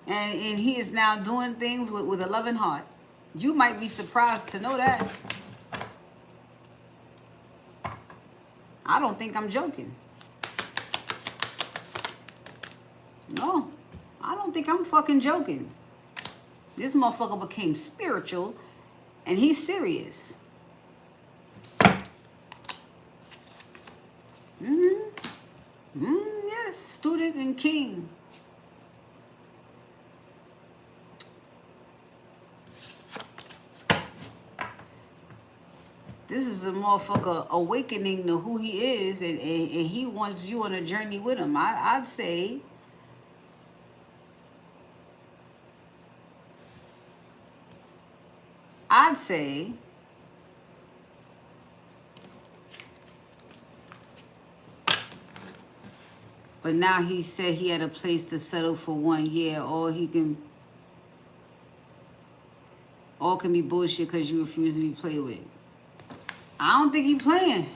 And he is now doing things with a loving heart. You might be surprised to know that. I don't think I'm joking. No, I don't think I'm fucking joking. This motherfucker became spiritual, and he's serious. Yes, student and king. This is a motherfucker awakening to who he is, and he wants you on a journey with him. I'd say but now he said he had a place to settle for 1 year. All can be bullshit because you refuse to be played with. I don't think he playing.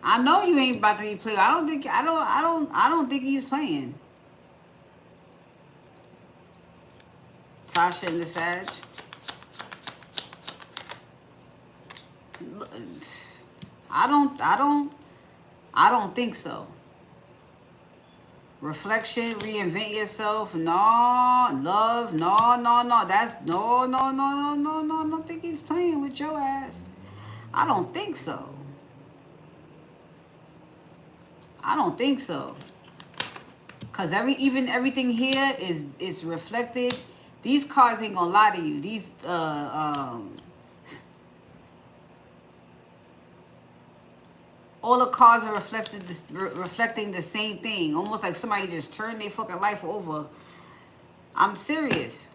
I know you ain't about to be playing. I don't think he's playing. Tasha and the Sag. I don't think so. Reflection, reinvent yourself. No, love, no. That's no. I don't think he's playing with your ass. I don't think so. Cause everything here is reflected. These cards ain't gonna lie to you. These all the cards are reflecting the same thing. Almost like somebody just turned their fucking life over. I'm serious.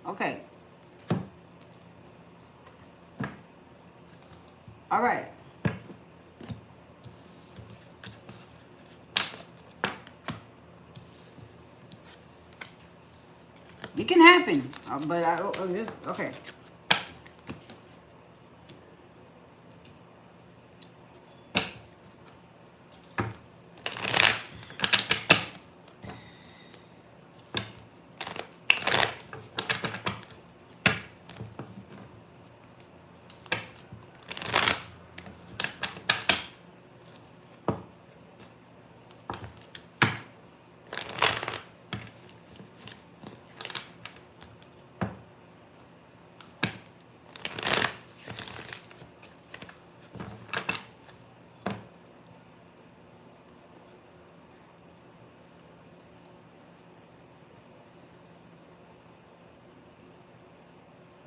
Okay. All right. It can happen, but okay.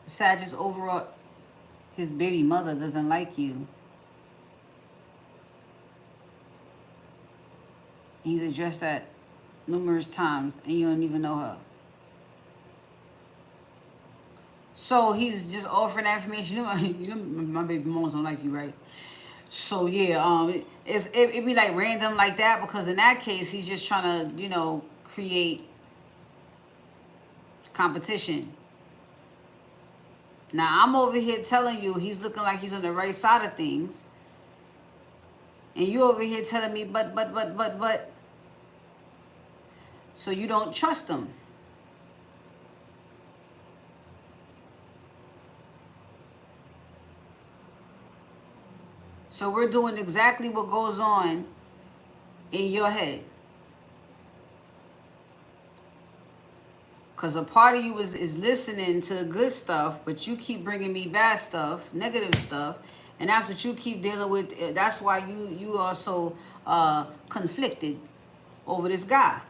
Sagittarius overall, his baby mother doesn't like you. He's addressed that numerous times and you don't even know her. So he's just offering that information. You know my baby moms don't like you, right? So yeah, it be like random like that, because in that case he's just trying to, create competition. Now, I'm over here telling you he's looking like he's on the right side of things. And you over here telling me, but. So you don't trust him. So we're doing exactly what goes on in your head. Because a part of you is listening to the good stuff, but you keep bringing me bad stuff, negative stuff, and that's what you keep dealing with. That's why you are so conflicted over this guy.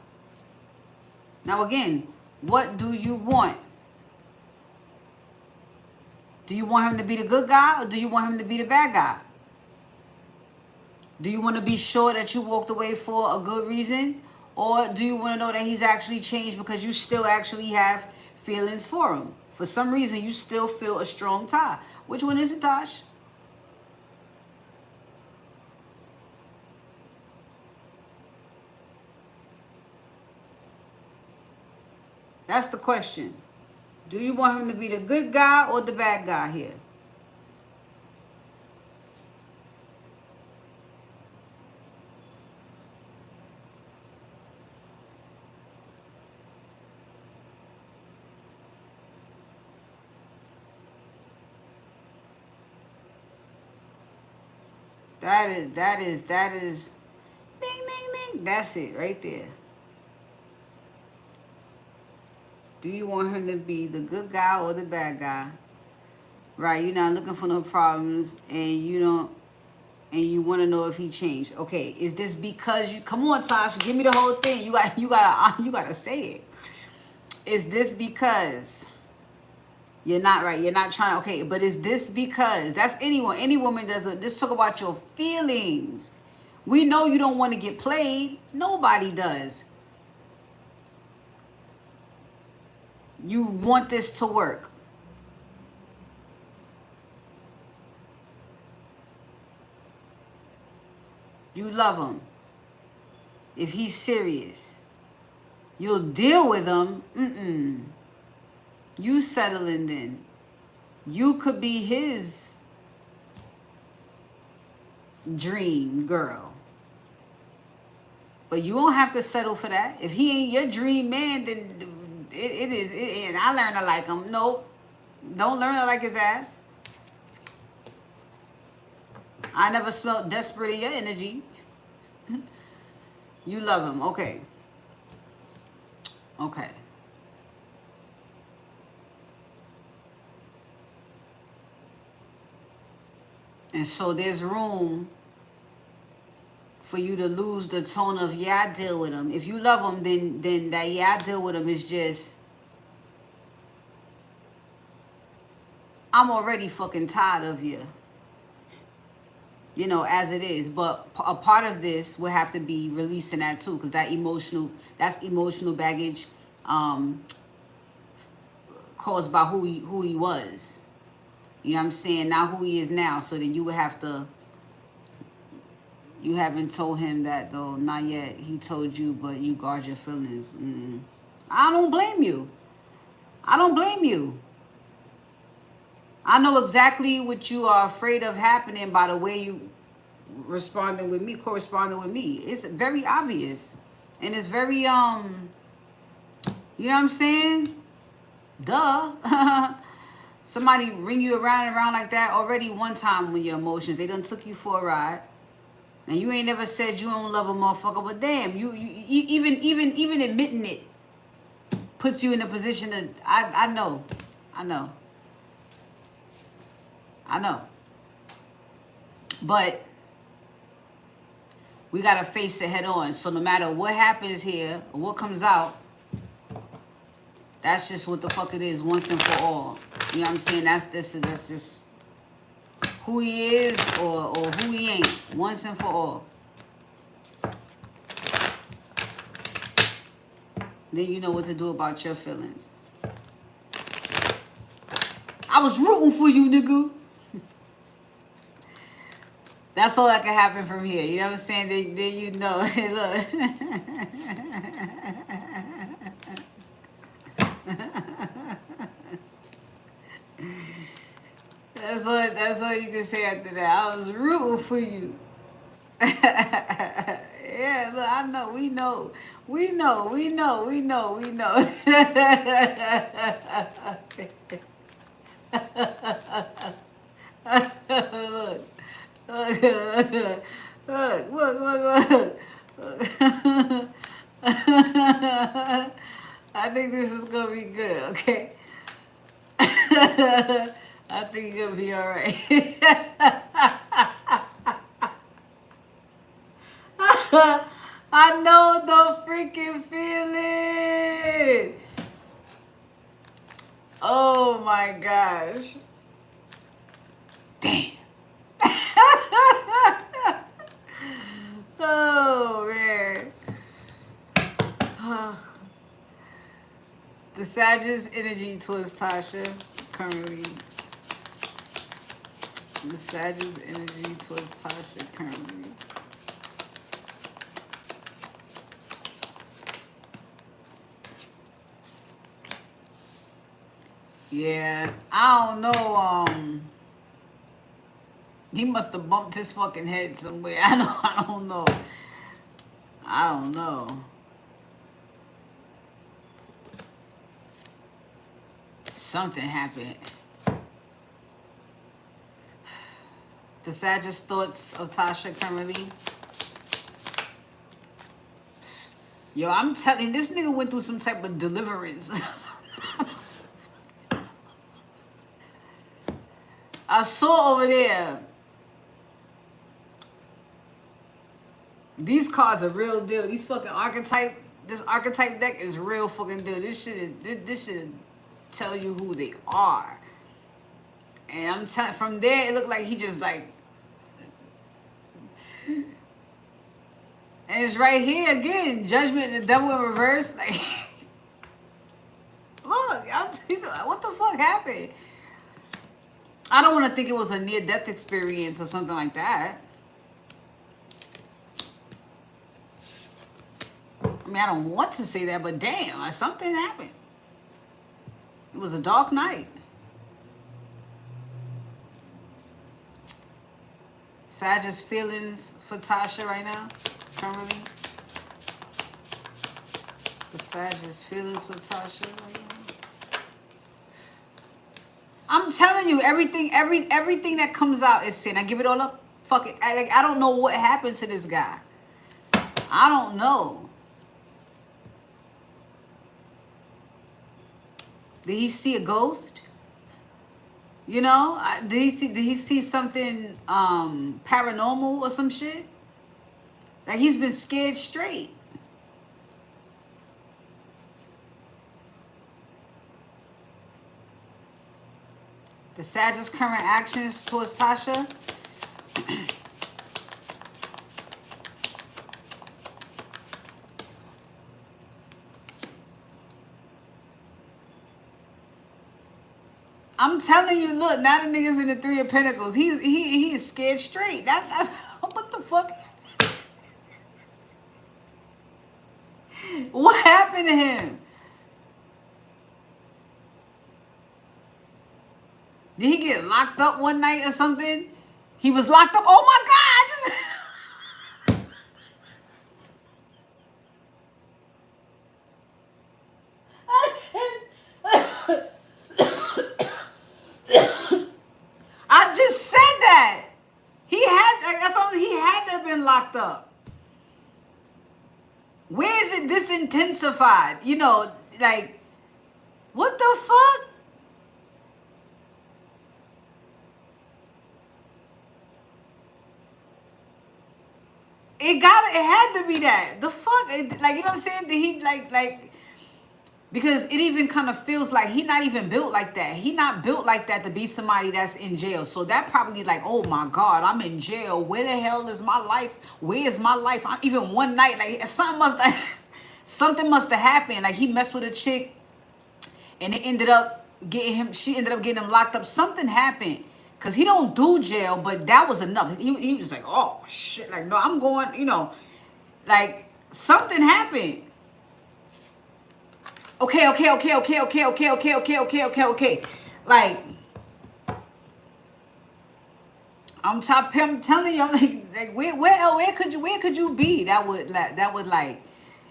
Now again, what do you want? Do you want him to be the good guy, or do you want him to be the bad guy? Do you want to be sure that you walked away for a good reason? Or do you want to know that he's actually changed because you still actually have feelings for him? For some reason, you still feel a strong tie. Which one is it, Tosh? That's the question. Do you want him to be the good guy or the bad guy here? That is, ding, ding, ding. That's it right there. Do you want him to be the good guy or the bad guy? Right, you're not looking for no problems, and you don't, and you want to know if he changed. Okay, is this because you, come on, Tasha, give me the whole thing. You gotta say it. Is this because you're not right? You're not trying, okay, but is this because, that's anyone, any woman doesn't, let's talk about your feelings. We know you don't want to get played. Nobody does. You want this to work. You love him. If he's serious, you'll deal with him. You settling then. You could be his dream girl. But you don't have to settle for that. If he ain't your dream man, then it is. And I learned to like him. Nope. Don't learn to like his ass. I never smelled desperate in your energy. You love him. Okay. Okay. And so there's room for you to lose the tone of, yeah, I deal with him. If you love him, then that, yeah, I deal with him is just, I'm already fucking tired of you. You know, as it is. But a part of this will have to be releasing that too, because that's emotional baggage caused by who he was. You know what I'm saying? Not who he is now. So then you would have to, you haven't told him that though, not yet. He told you, but you guard your feelings. I don't blame you. I don't blame you. I know exactly what you are afraid of happening by the way you corresponding with me. It's very obvious. And it's very, you know what I'm saying? Duh. Somebody ring you around and around like that already one time with your emotions. They done took you for a ride. And you ain't never said you don't love a motherfucker, but damn, you even admitting it puts you in a position to, I know. But we got to face it head on. So no matter what happens here, or what comes out, that's just what the fuck it is once and for all. You know what I'm saying? That's just who he is or who he ain't, once and for all. Then you know what to do about your feelings. I was rooting for you, nigga. That's all that can happen from here. You know what I'm saying? Then you know. Look. That's all you can say after that. I was rooting for you. Yeah, look, I know, we know. We know, we know, we know, we know. Look. Look, look, look, look. I think this is gonna be good, okay? I think you're gonna be alright. I know the freaking feeling. Oh my gosh. Damn. Oh man. The Sagittarius energy towards Tasha currently. The Sagittarius energy towards Tasha currently. Yeah, I don't know. He must have bumped his fucking head somewhere. I don't know. I don't know. Something happened. The Sagittarius thoughts of Tasha currently. Yo, I'm telling this nigga went through some type of deliverance. I saw over there. These cards are real deal. These fucking archetype. This archetype deck is real fucking deal. This should tell you who they are. And I'm telling, from there it looked like he just like. And it's right here again. Judgment and the devil in reverse. Like, look, I'm telling you, what the fuck happened? I don't want to think it was a near-death experience or something like that. I mean, I don't want to say that, but damn, something happened. It was a dark night. Sagittarius feelings for Tasha right now, currently. The Sagittarius feelings for Tasha right now. I'm telling you, everything that comes out is sin. I give it all up. Fuck it. I don't know what happened to this guy. I don't know. Did he see a ghost? You know, did he see something paranormal or some shit? Like he's been scared straight. The Sagittarius current actions towards Tasha. I'm telling you, look, now the nigga's in the Three of Pentacles. He is scared straight. What the fuck? What happened to him? Did he get locked up one night or something? He was locked up. Oh my God! I just said that. He had to have been locked up. Where is it this intensified? You know, like, what the fuck? It had to be that. The fuck? Like, you know what I'm saying? Did he, like, because it even kind of feels like he not even built like that. He not built like that to be somebody that's in jail. So that probably like, oh my God, I'm in jail. Where the hell is my life? Where is my life? Even one night, like something must have happened. Like he messed with a chick and she ended up getting him locked up. Something happened. Because he don't do jail, but that was enough. He was like, oh shit, like no, I'm going, you know, like something happened. Okay. Like, I'm telling you, I'm like where could you be? That would like,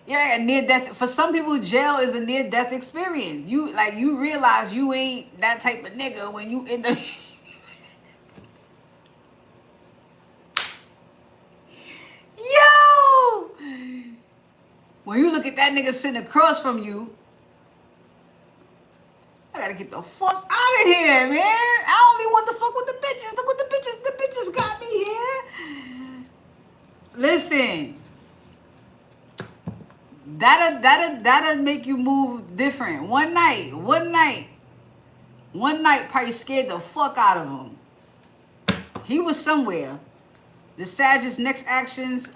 yeah, near death. For some people, jail is a near death experience. You realize you ain't that type of nigga when you in the yo. When you look at that nigga sitting across from you, I gotta get the fuck out of here, man. I don't even want to fuck with the bitches. Look what the bitches got me here. Listen, that'll make you move different. One night, probably scared the fuck out of him. He was somewhere. The Sagittarius next actions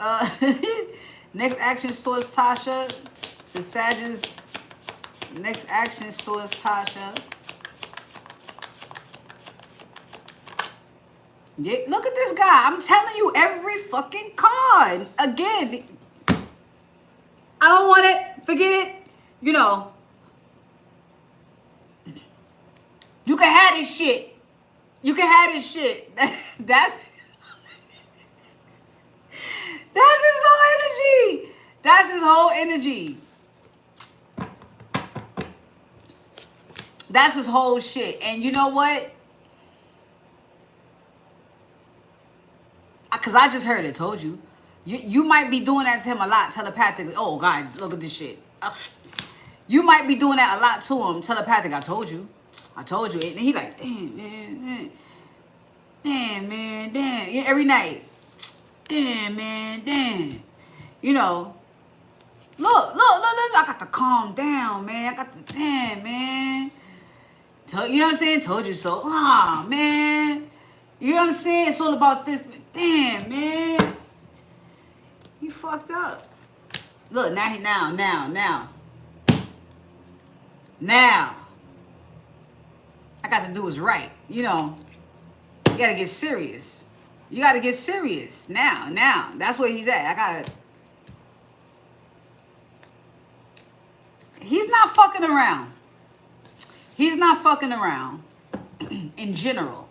towards Tasha. The Sagittarius next actions towards Tasha. Yeah, look at this guy. I'm telling you, every fucking card. Again, I don't want it. Forget it. You know, you can have this shit. You can have this shit. That's his whole energy. That's his whole energy. That's his whole shit. And you know what? Because I just heard it. Told you. You might be doing that to him a lot telepathically. Oh, God, look at this shit. You might be doing that a lot to him telepathic. I told you. And he like, damn, man. Damn, man. Damn. Yeah, every night. Damn, man. Damn. You know. Look. I got to calm down, man. I got to, damn, man. You know what I'm saying? Told you so. Ah, man. You know what I'm saying? It's all about this. Damn, man. You fucked up. Look, now. I got to do what's right. You know, you got to get serious. You got to get serious. Now. That's where he's at. He's not fucking around. He's not fucking around in general.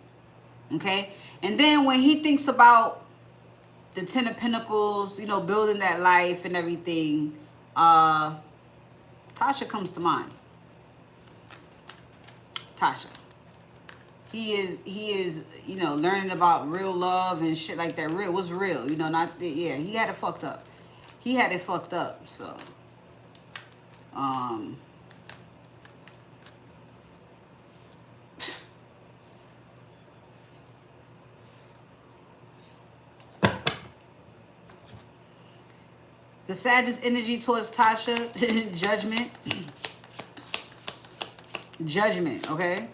Okay? And then when he thinks about the Ten of Pentacles, you know, building that life and everything, Tasha comes to mind. Tasha. He is, you know, learning about real love and shit like that. Real was real, you know, yeah, he had it fucked up. So, the Sagittarius energy towards Tasha, judgment, okay?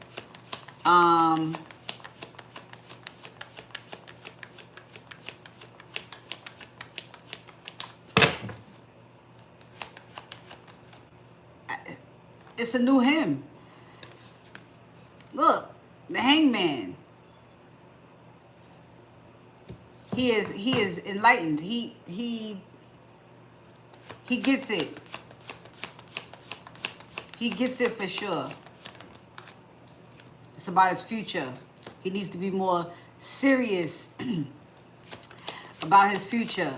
It's a new him. Look, the Hangman. He is enlightened. He gets it. He gets it for sure. It's about his future. He needs to be more serious about his future.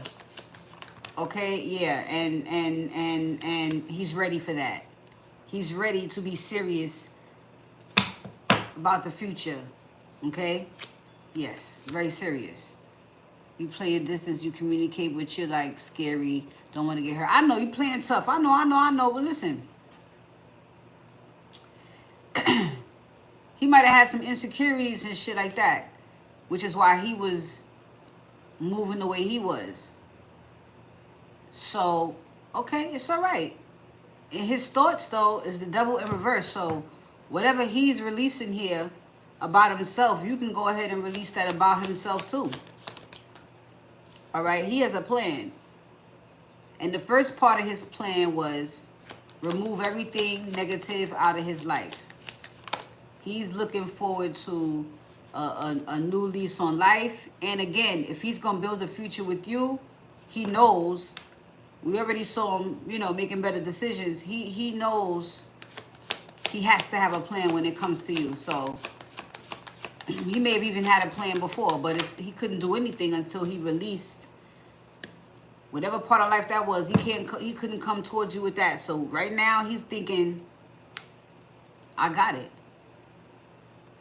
Okay, yeah, and he's ready for that. He's ready to be serious about the future. Okay? Yes, very serious. You play a distance, you communicate with you like scary, don't want to get hurt. I know you playing tough. I know, but listen. He might have had some insecurities and shit like that, which is why he was moving the way he was. So, okay, it's all right. In his thoughts, though, is the devil in reverse. So, whatever he's releasing here about himself, you can go ahead and release that about himself, too. All right? He has a plan. And the first part of his plan was remove everything negative out of his life. He's looking forward to a new lease on life. And again, if he's going to build a future with you, he knows. We already saw him, you know, making better decisions. He knows he has to have a plan when it comes to you. So He may have even had a plan before, but he couldn't do anything until he released whatever part of life that was. He couldn't come towards you with that. So right now he's thinking, I got it.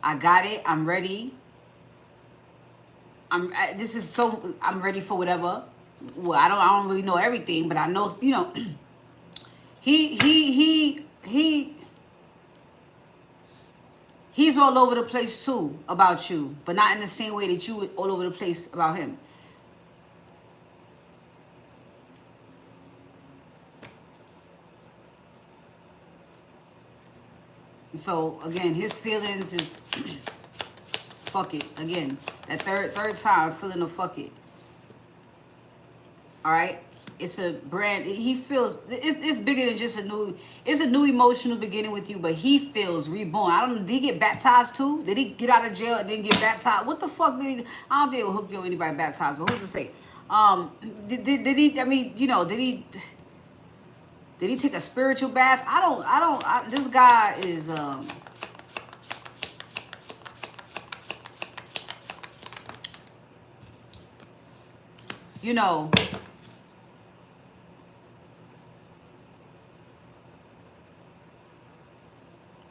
I got it. I'm ready. I'm ready for whatever. Well, I don't really know everything, but I know, you know, he's all over the place too about you, but not in the same way that you all over the place about him. So again, his feelings is fuck it. Again, that third time feeling of fuck it. All right, it's a brand. He feels it's bigger than just a new. It's a new emotional beginning with you, but he feels reborn. I don't know. Did he get baptized too? Did he get out of jail and then get baptized? What the fuck did he? I don't think it will hook you or anybody baptized, but who's to say? Did he? I mean, you know, did he take a spiritual bath? This guy is you know,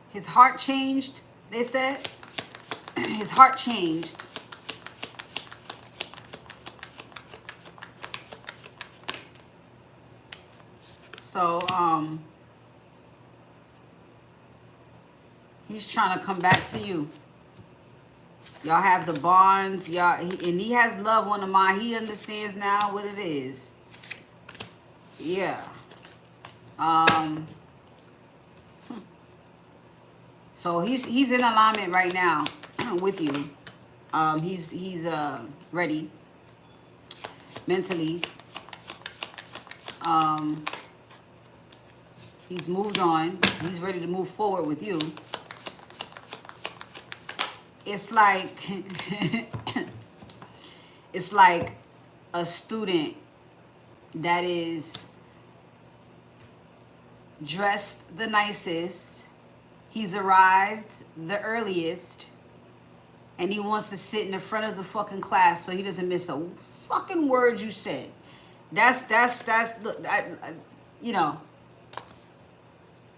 his heart changed, they said. His heart changed. So, he's trying to come back to you. Y'all have the bonds. And he has love on the mind. He understands now what it is. Yeah. So he's in alignment right now with you. He's ready mentally. He's moved on. He's ready to move forward with you. It's like it's like a student that is dressed the nicest. He's arrived the earliest, and he wants to sit in the front of the fucking class so he doesn't miss a fucking word you said. That's look, you know,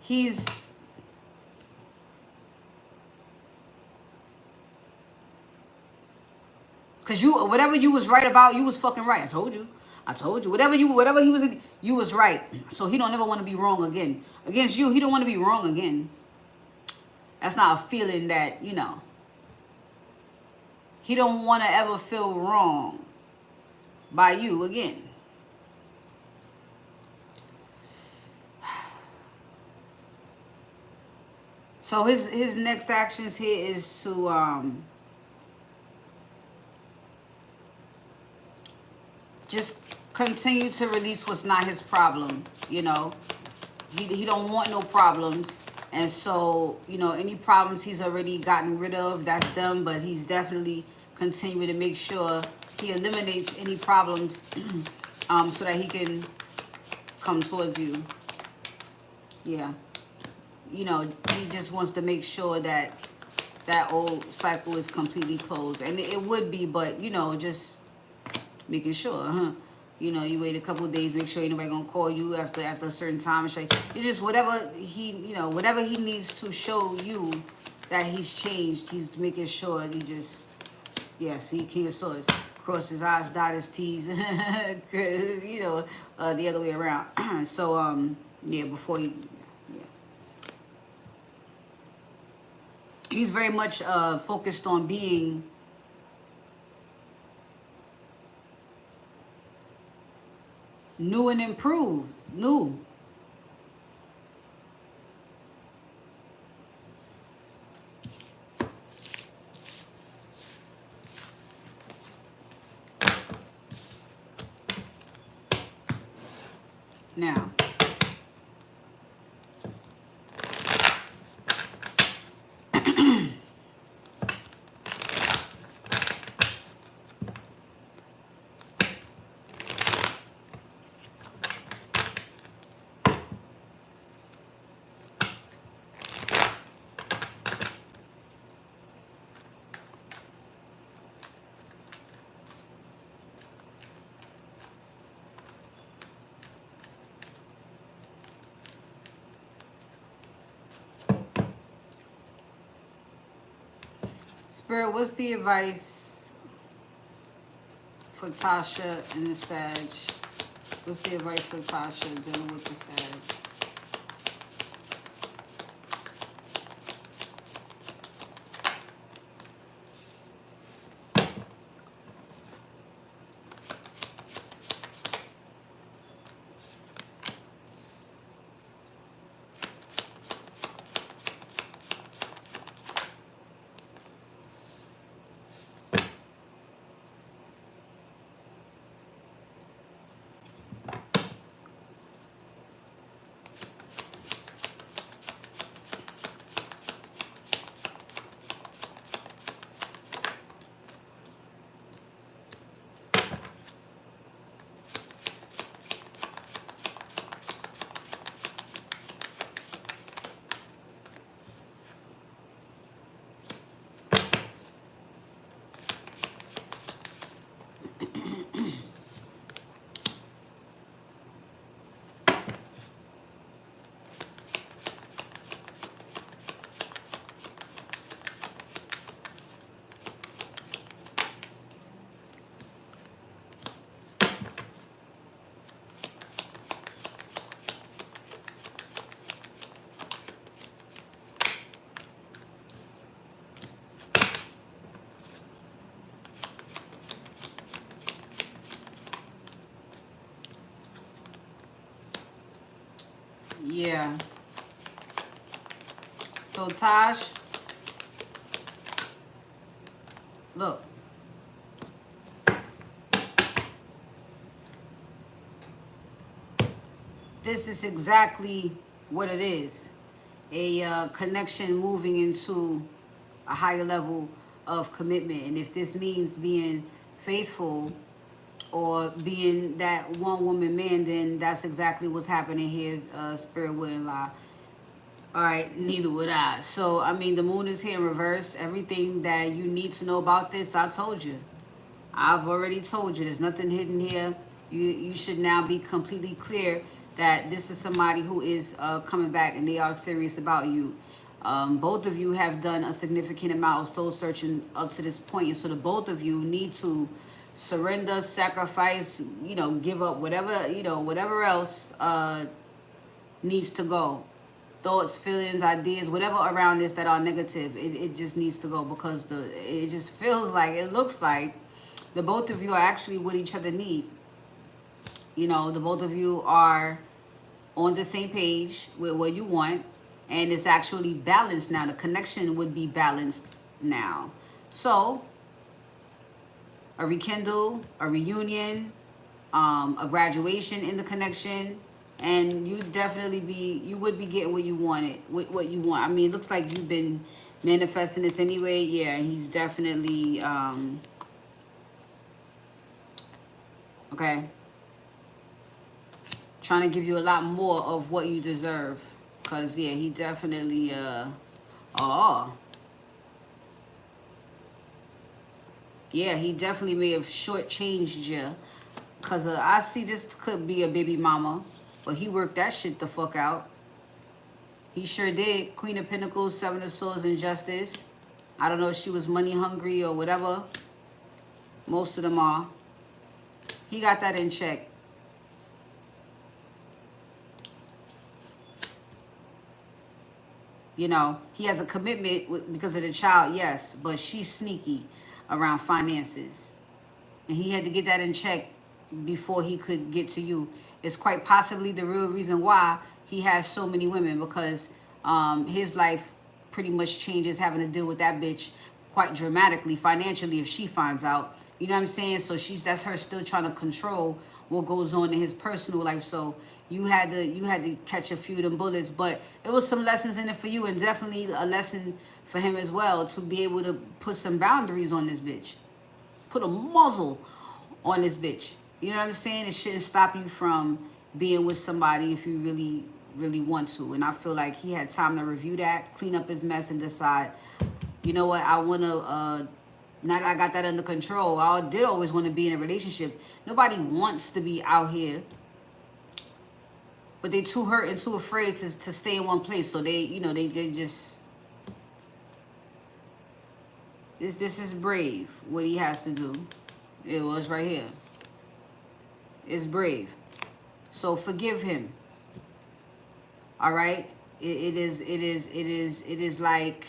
he's because whatever you was right about, you was fucking right. I told you. Whatever he was in, you was right. So he don't ever want to be wrong again. Against you, he don't want to be wrong again. That's not a feeling that, you know. He don't want to ever feel wrong by you again. So his next actions here is to just continue to release what's not his problem, you know. He don't want no problems. And so, you know, any problems he's already gotten rid of, that's done. But he's definitely continuing to make sure he eliminates any problems so that he can come towards you. Yeah. You know, he just wants to make sure that that old cycle is completely closed. And it would be, but, you know, just making sure, huh? You know, you wait a couple of days, make sure ain't nobody gonna call you after a certain time. It's just whatever he, you know, whatever he needs to show you that he's changed. He's making sure he just, yeah. See, King of Swords, cross his I's, dot his T's, you know, the other way around. So, yeah, before he, yeah, he's very much focused on being new and improved. New. Now. Spirit, what's the advice for Tasha and the Sag? What's the advice for Tasha dealing with the Sag? Yeah. So Tosh, look. This is exactly what it is. A connection moving into a higher level of commitment. And if this means being faithful or being that one woman man, then that's exactly what's happening here. Spirit wouldn't lie. All right, neither would I. So, I mean, the moon is here in reverse. Everything that you need to know about this, I told you. I've already told you. There's nothing hidden here. You should now be completely clear that this is somebody who is coming back and they are serious about you. Both of you have done a significant amount of soul searching up to this point. And so the both of you need to surrender, sacrifice, give up whatever, whatever else needs to go. Thoughts, feelings, ideas, whatever around this that are negative, it just needs to go because it just feels like, it looks like the both of you are actually what each other need. The both of you are on the same page with what you want, and it's actually balanced now. The connection would be balanced now. So, a rekindle, a reunion, a graduation in the connection, and you would be getting what you wanted, what you want. I mean, it looks like you've been manifesting this anyway. Yeah, he's definitely, okay, trying to give you a lot more of what you deserve. Because, yeah, he definitely, yeah, he definitely may have shortchanged you. Because I see this could be a baby mama. But he worked that shit the fuck out. He sure did. Queen of Pentacles, Seven of Swords, and Justice. I don't know if she was money hungry or whatever. Most of them are. He got that in check. He has a commitment because of the child, yes. But she's sneaky around finances. And he had to get that in check before he could get to you. It's quite possibly the real reason why he has so many women, because his life pretty much changes having to deal with that bitch quite dramatically financially if she finds out. You know what I'm saying? So that's her still trying to control what goes on in his personal life. So you had to catch a few of them bullets, but it was some lessons in it for you, and definitely a lesson for him as well, to be able to put some boundaries on this bitch. Put a muzzle on this bitch. You know what I'm saying? It shouldn't stop you from being with somebody if you really, really want to. And I feel like he had time to review that, clean up his mess, and decide, you know what, I want to, now that I got that under control, I did always want to be in a relationship. Nobody wants to be out here, but they too hurt and too afraid to stay in one place. So they, they just, This is brave, what he has to do. It was right here. It's brave. So forgive him. All right? It is like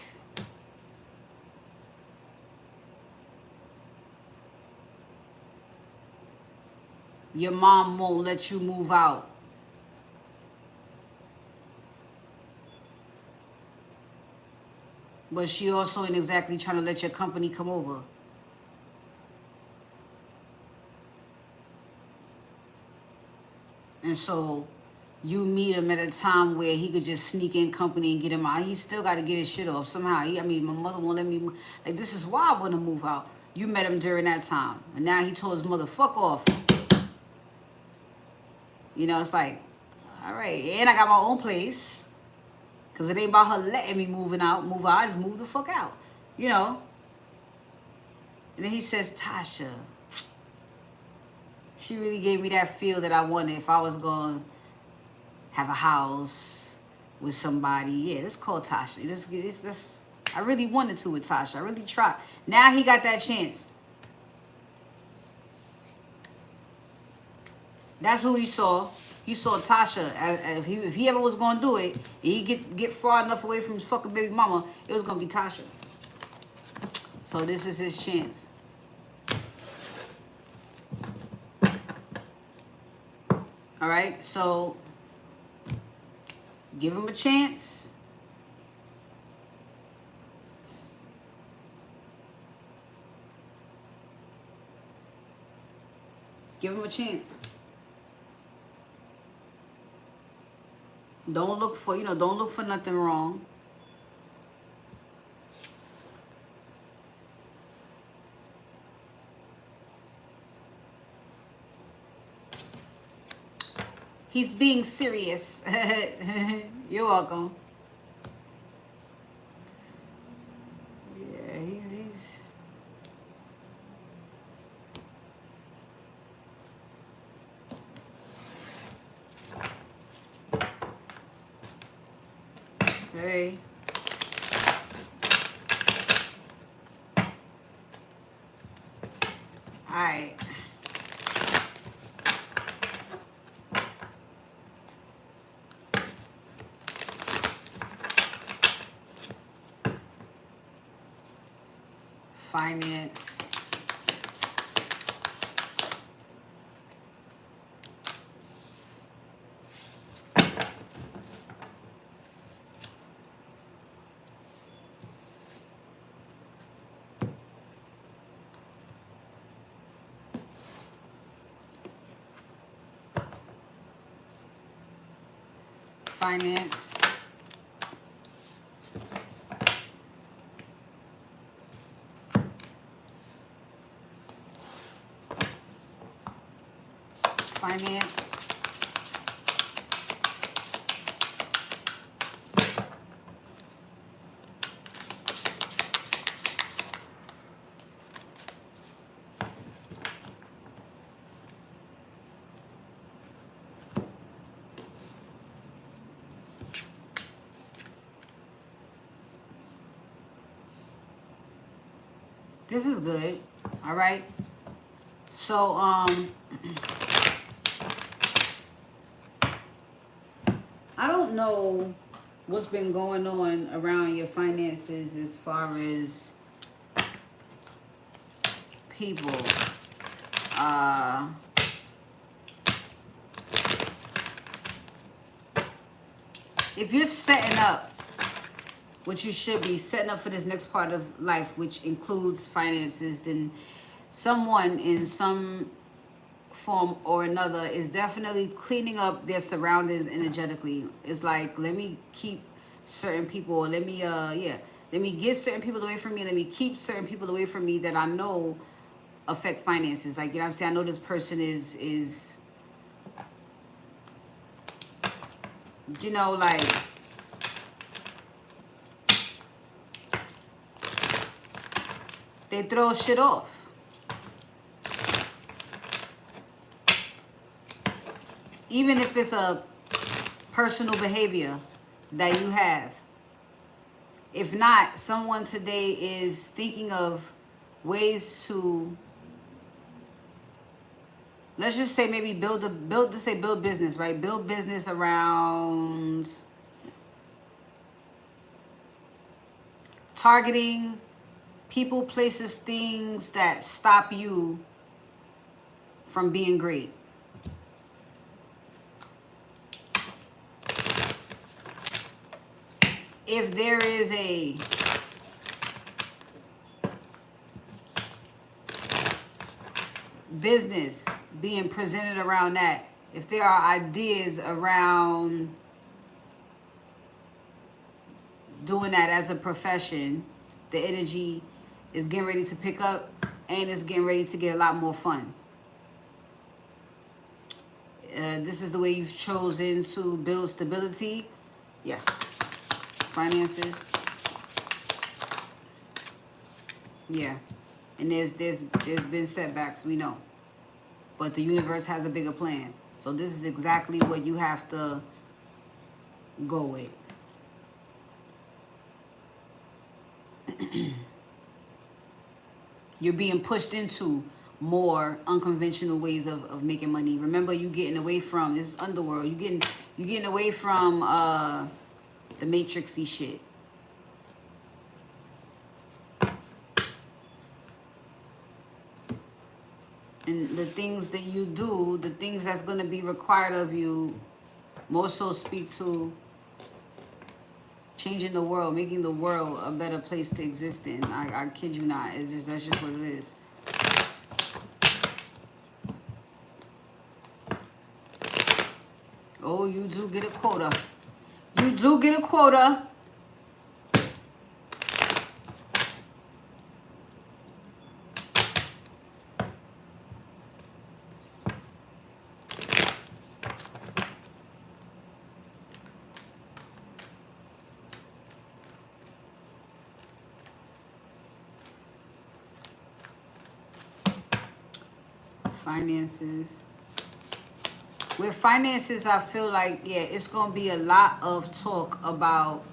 your mom won't let you move out. But she also ain't exactly trying to let your company come over. And so you meet him at a time where he could just sneak in company and get him out. He still got to get his shit off somehow. I mean, my mother won't let me. Like, this is why I want to move out. You met him during that time. And now he told his mother, fuck off. You know, it's like, all right. And I got my own place. Because it ain't about her letting me move out. I just move the fuck out. You know. And then he says, Tasha, she really gave me that feel that I wanted if I was going to have a house with somebody. Yeah, this called Tasha. This, I really wanted to with Tasha. I really tried. Now he got that chance. That's who he saw. He saw Tasha. If he ever was going to do it, and he get far enough away from his fucking baby mama, it was going to be Tasha. So this is his chance. All right, so give him a chance. Give him a chance. Don't look for, don't look for nothing wrong. He's being serious. You're welcome. Yeah, he's... Hey. All right. Finance. Finance. Finance. This is good. All right. So, I don't know what's been going on around your finances as far as people. If you're setting up what you should be setting up for this next part of life, which includes finances, then someone in some form or another is definitely cleaning up their surroundings energetically. It's like, let me keep certain people, let me get certain people away from me, let me keep certain people away from me that I know affect finances. Like, you know what I'm saying? I know this person is you know, like, they throw shit off. Even if it's a personal behavior that you have. If not, someone today is thinking of ways to, let's just say maybe build business, right? Build business around targeting people, places, things that stop you from being great. If there is a business being presented around that, if there are ideas around doing that as a profession, the energy is getting ready to pick up and it's getting ready to get a lot more fun. This is the way you've chosen to build stability. Yeah. Finances. Yeah. And there's been setbacks, we know. But the universe has a bigger plan. So this is exactly what you have to go with. You're being pushed into more unconventional ways of making money. Remember, you getting away from this underworld. You getting away from the matrixy shit. And the things that you do, the things that's going to be required of you, more so speak to changing the world, making the world a better place to exist in. I kid you not. That's just what it is. Oh, you do get a quota. You do get a quota. Finances. With finances, I feel like, yeah, it's going to be a lot of talk about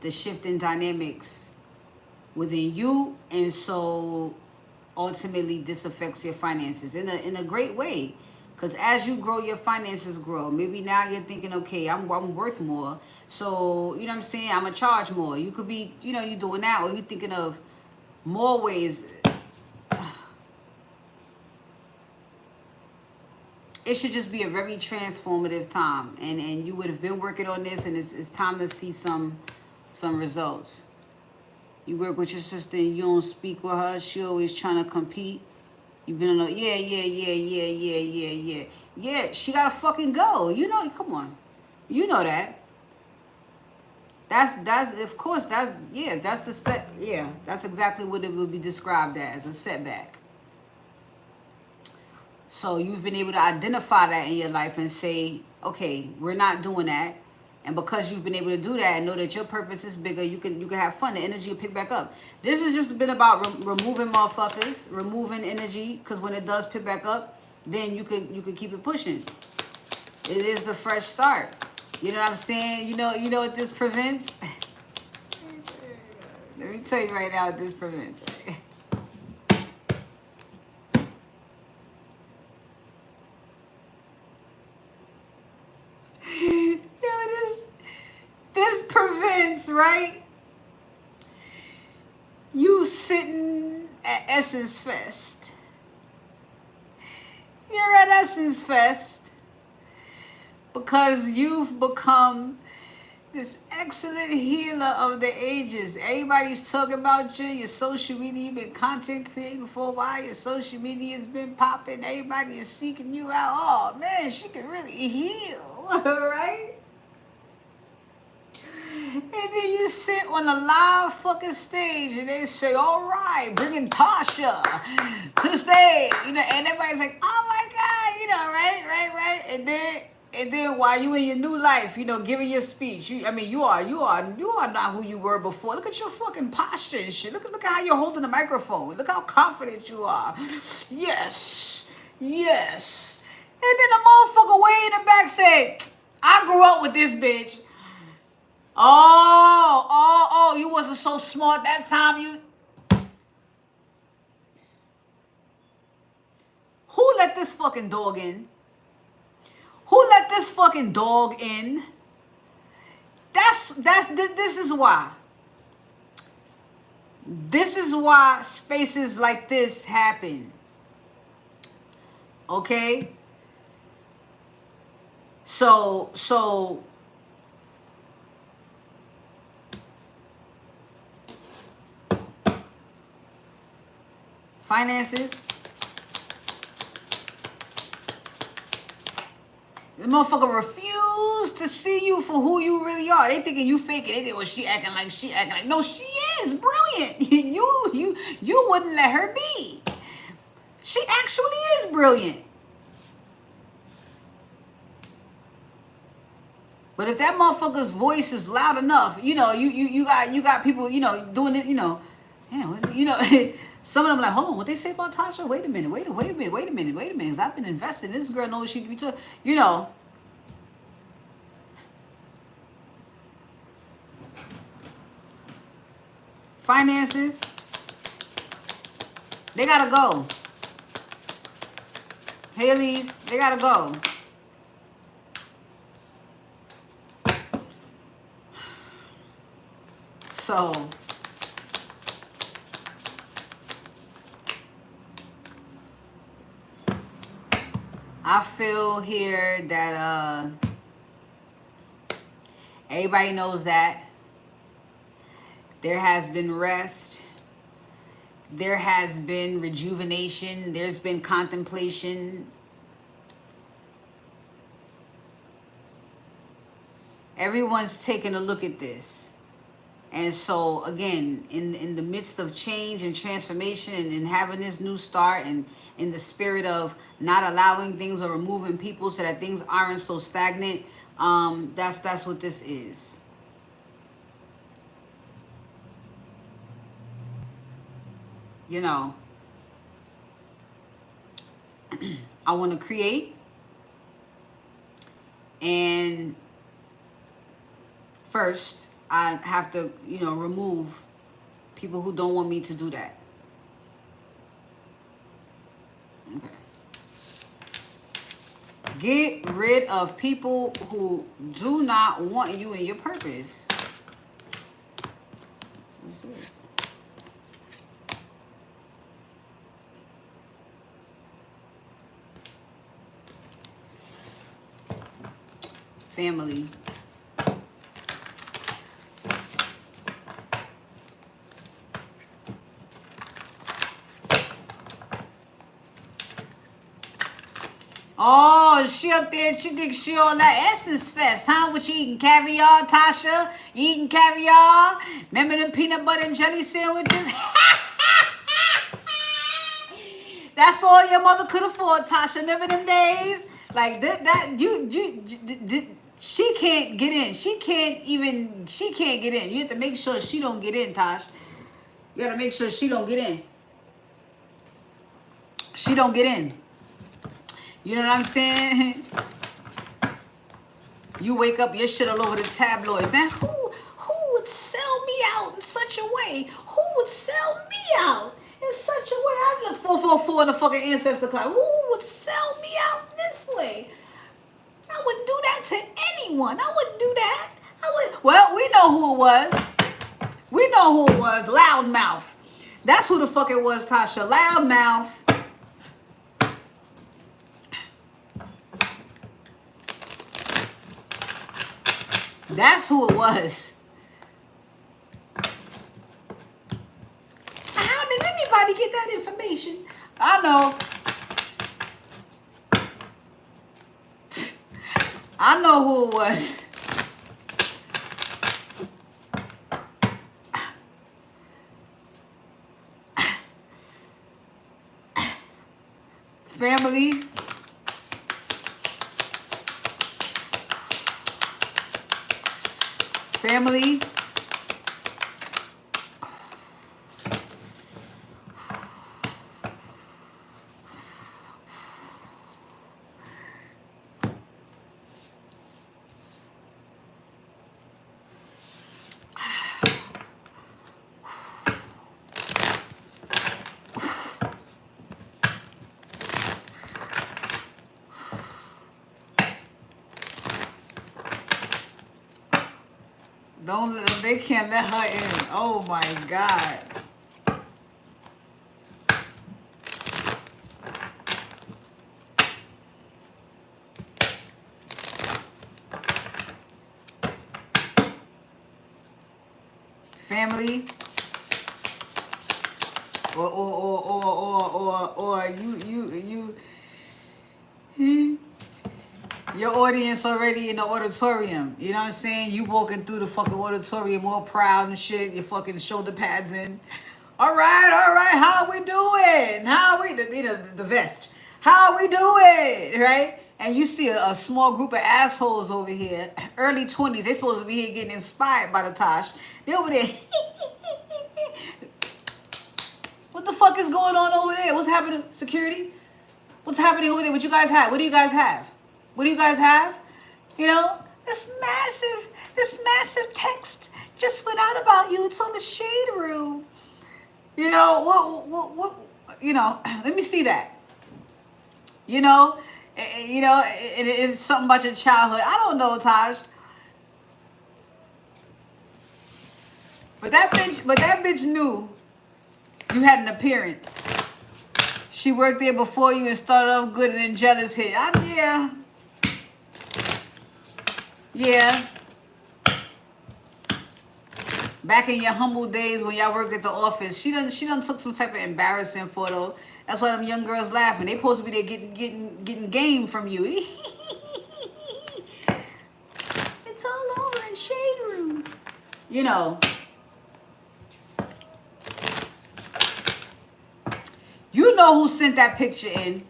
the shift in dynamics within you. And so ultimately this affects your finances in a great way. Because as you grow, your finances grow. Maybe now you're thinking, okay, I'm worth more. So, you know what I'm saying? I'm going to charge more. You could be, you know, you doing that, or you thinking of more ways. It should just be a very transformative time. And you would have been working on this, and it's time to see some results. You work with your sister and you don't speak with her. She always trying to compete. You've been on a, yeah, she gotta fucking go. You know, come on. You know that. That's of course, that's the set. Yeah, that's exactly what it would be described as, a setback. So you've been able to identify that in your life and say, okay, we're not doing that. And because you've been able to do that and know that your purpose is bigger, you can have fun. The energy will pick back up. This has just been about removing motherfuckers, removing energy, because when it does pick back up, then you could keep it pushing. It is the fresh start. You know what I'm saying? You know what this prevents? Let me tell you right now what this prevents. This prevents, right? You sitting at Essence Fest. You're at Essence Fest because you've become this excellent healer of the ages. Everybody's talking about you. Your social media, you've been content creating for a while. Your social media has been popping. Everybody is seeking you out. Oh, man, she can really heal, right? And then you sit on a live fucking stage and they say, all right, bringing Tasha to the stage. You know, and everybody's like, oh my God, you know, right. And then while you in your new life, you know, giving your speech, you are not who you were before. Look at your fucking posture and shit. Look at how you're holding the microphone. Look how confident you are. Yes. And then the motherfucker way in the back say, I grew up with this bitch. You wasn't so smart that time. Who let this fucking dog in? Who let this fucking dog in? This is why. This is why spaces like this happen. Okay? So finances. The motherfucker refused to see you for who you really are. They thinking you faking. They think, well, she acting like. No, she is brilliant. You wouldn't let her be. She actually is brilliant. But if that motherfucker's voice is loud enough, you got people, doing it, some of them like, hold on, what they say about Tasha? Wait a minute, because I've been investing. This girl knows she be finances. They gotta go. Haley's, they gotta go. So I feel here that everybody knows that there has been rest, there has been rejuvenation, there's been contemplation. Everyone's taking a look at this. And so, again, in the midst of change and transformation and having this new start and in the spirit of not allowing things or removing people so that things aren't so stagnant, that's what this is. I want to create, and first I have to, remove people who don't want me to do that. Okay. Get rid of people who do not want you in your purpose. That's it. Family. Oh, she up there, she thinks she on that Essence Fest, huh? What, you eating caviar, Tasha? You eating caviar? Remember them peanut butter and jelly sandwiches? That's all your mother could afford, Tasha. Remember them days? Like she can't get in. She can't get in. You have to make sure she don't get in, Tosh. You gotta make sure she don't get in. She don't get in. You know what I'm saying? You wake up, your shit all over the tabloids. Now, who would sell me out in such a way? Who would sell me out in such a way? I look 444 in the fucking ancestor clock. Who would sell me out this way? I wouldn't do that to anyone. I wouldn't do that. Well, we know who it was. We know who it was. Loudmouth. That's who the fuck it was, Tasha. Loudmouth. That's who it was. How did anybody get that information? I know. I know who it was. Family. Family. Don't. They can't let her in. Oh my God. Family. Or you. Your audience already in the auditorium. You know what I'm saying? You walking through the fucking auditorium all proud and shit. Your fucking shoulder pads in. All right. How we doing? How we, the vest. How we doing? Right? And you see a small group of assholes over here, early 20s. They supposed to be here getting inspired by the Tosh. They over there. What the fuck is going on over there? What's happening? Security? What's happening over there? What you guys have? What do you guys have? What do you guys have? You know, this massive text just went out about you. It's on the shade room. You know, what you know, let me see that. You know, it's something about your childhood. I don't know, Taj. But that bitch knew you had an appearance. She worked there before you and started off good and then jealous hit. Yeah. Back in your humble days when y'all worked at the office, she done took some type of embarrassing photo. That's why them young girls laughing. They supposed to be there getting game from you. It's all over in shade room. You know. You know who sent that picture in.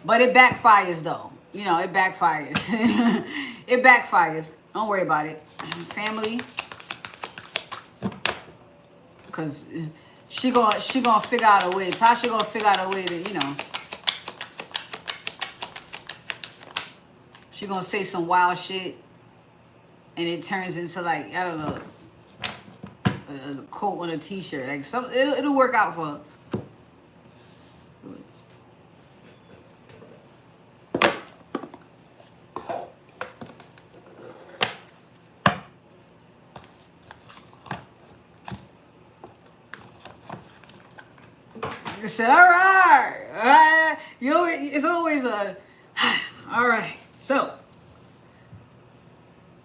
But it backfires though. You know, it backfires. It backfires. Don't worry about it. Family. Because she gonna figure out a way. Tasha gonna figure out a way to, you know. She gonna say some wild shit. And it turns into like, I don't know, a quote on a t-shirt. Like it'll work out for her. I said, all right. It's always a, all right. So,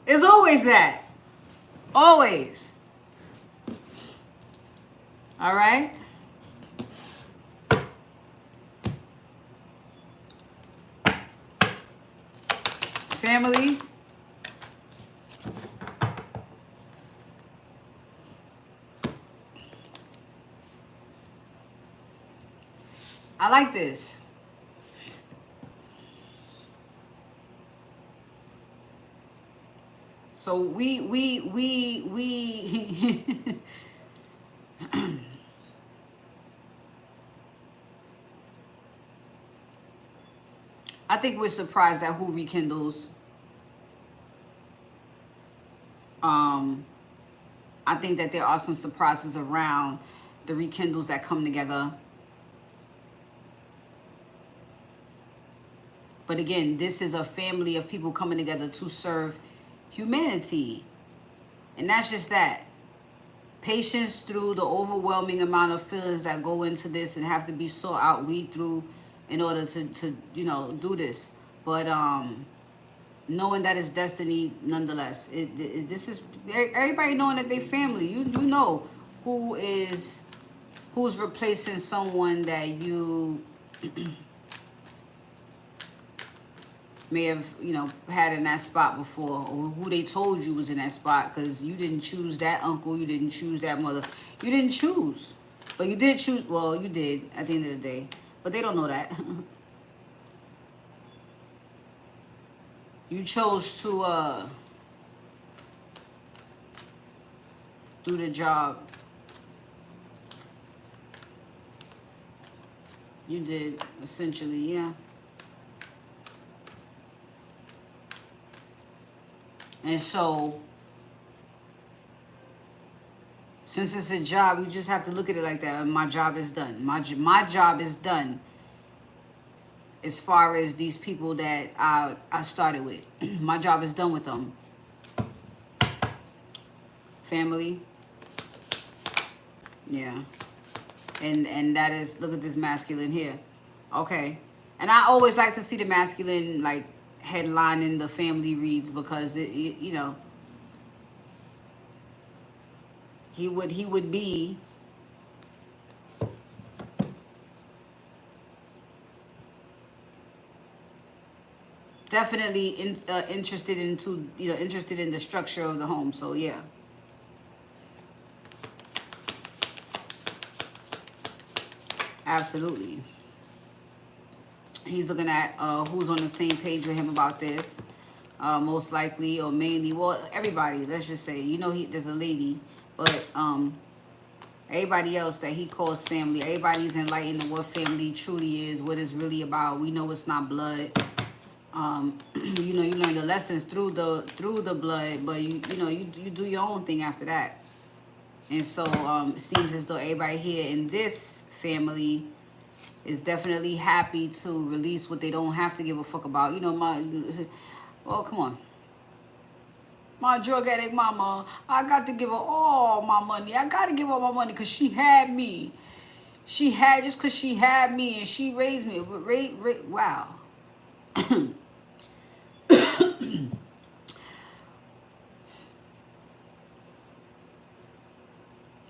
it's always that. Always. All right? Family. I like this. So we I think we're surprised at who rekindles. I think that there are some surprises around the rekindles that come together. But again, this is a family of people coming together to serve humanity. And that's just that. Patience through the overwhelming amount of feelings that go into this and have to be sought out, weed through in order to you know, do this. But knowing that it's destiny nonetheless. This is everybody knowing that they family. You know who's replacing someone that you may have, you know, had in that spot before, or who they told you was in that spot, because you didn't choose that uncle, you didn't choose that mother, you didn't choose, but you did choose. Well, you did at the end of the day, but they don't know that. You chose to do the job. You did, essentially, yeah. And so, since it's a job, you just have to look at it like that. My job is done. My job is done. as far as these people that I started with. My job is done with them. Family. Yeah. And that is, look at this masculine here. Okay. And I always like to see the masculine, like, headlining the family reads, because, you know, he would be definitely interested into, you know, interested in the structure of the home. So yeah. Absolutely. He's looking at who's on the same page with him about this. Most likely, or mainly, well, everybody, let's just say, you know, there's a lady, but everybody else that he calls family, everybody's enlightened to what family truly is, what it's really about. We know it's not blood. You know, you learn the lessons through the blood, but you know, you do your own thing after that. And so it seems as though everybody here in this family is definitely happy to release what they don't have to give a fuck about. You know, oh, come on. My drug addict mama, I got to give her all my money. I got to give her my money because she had me. Just because she had me and she raised me. Wow.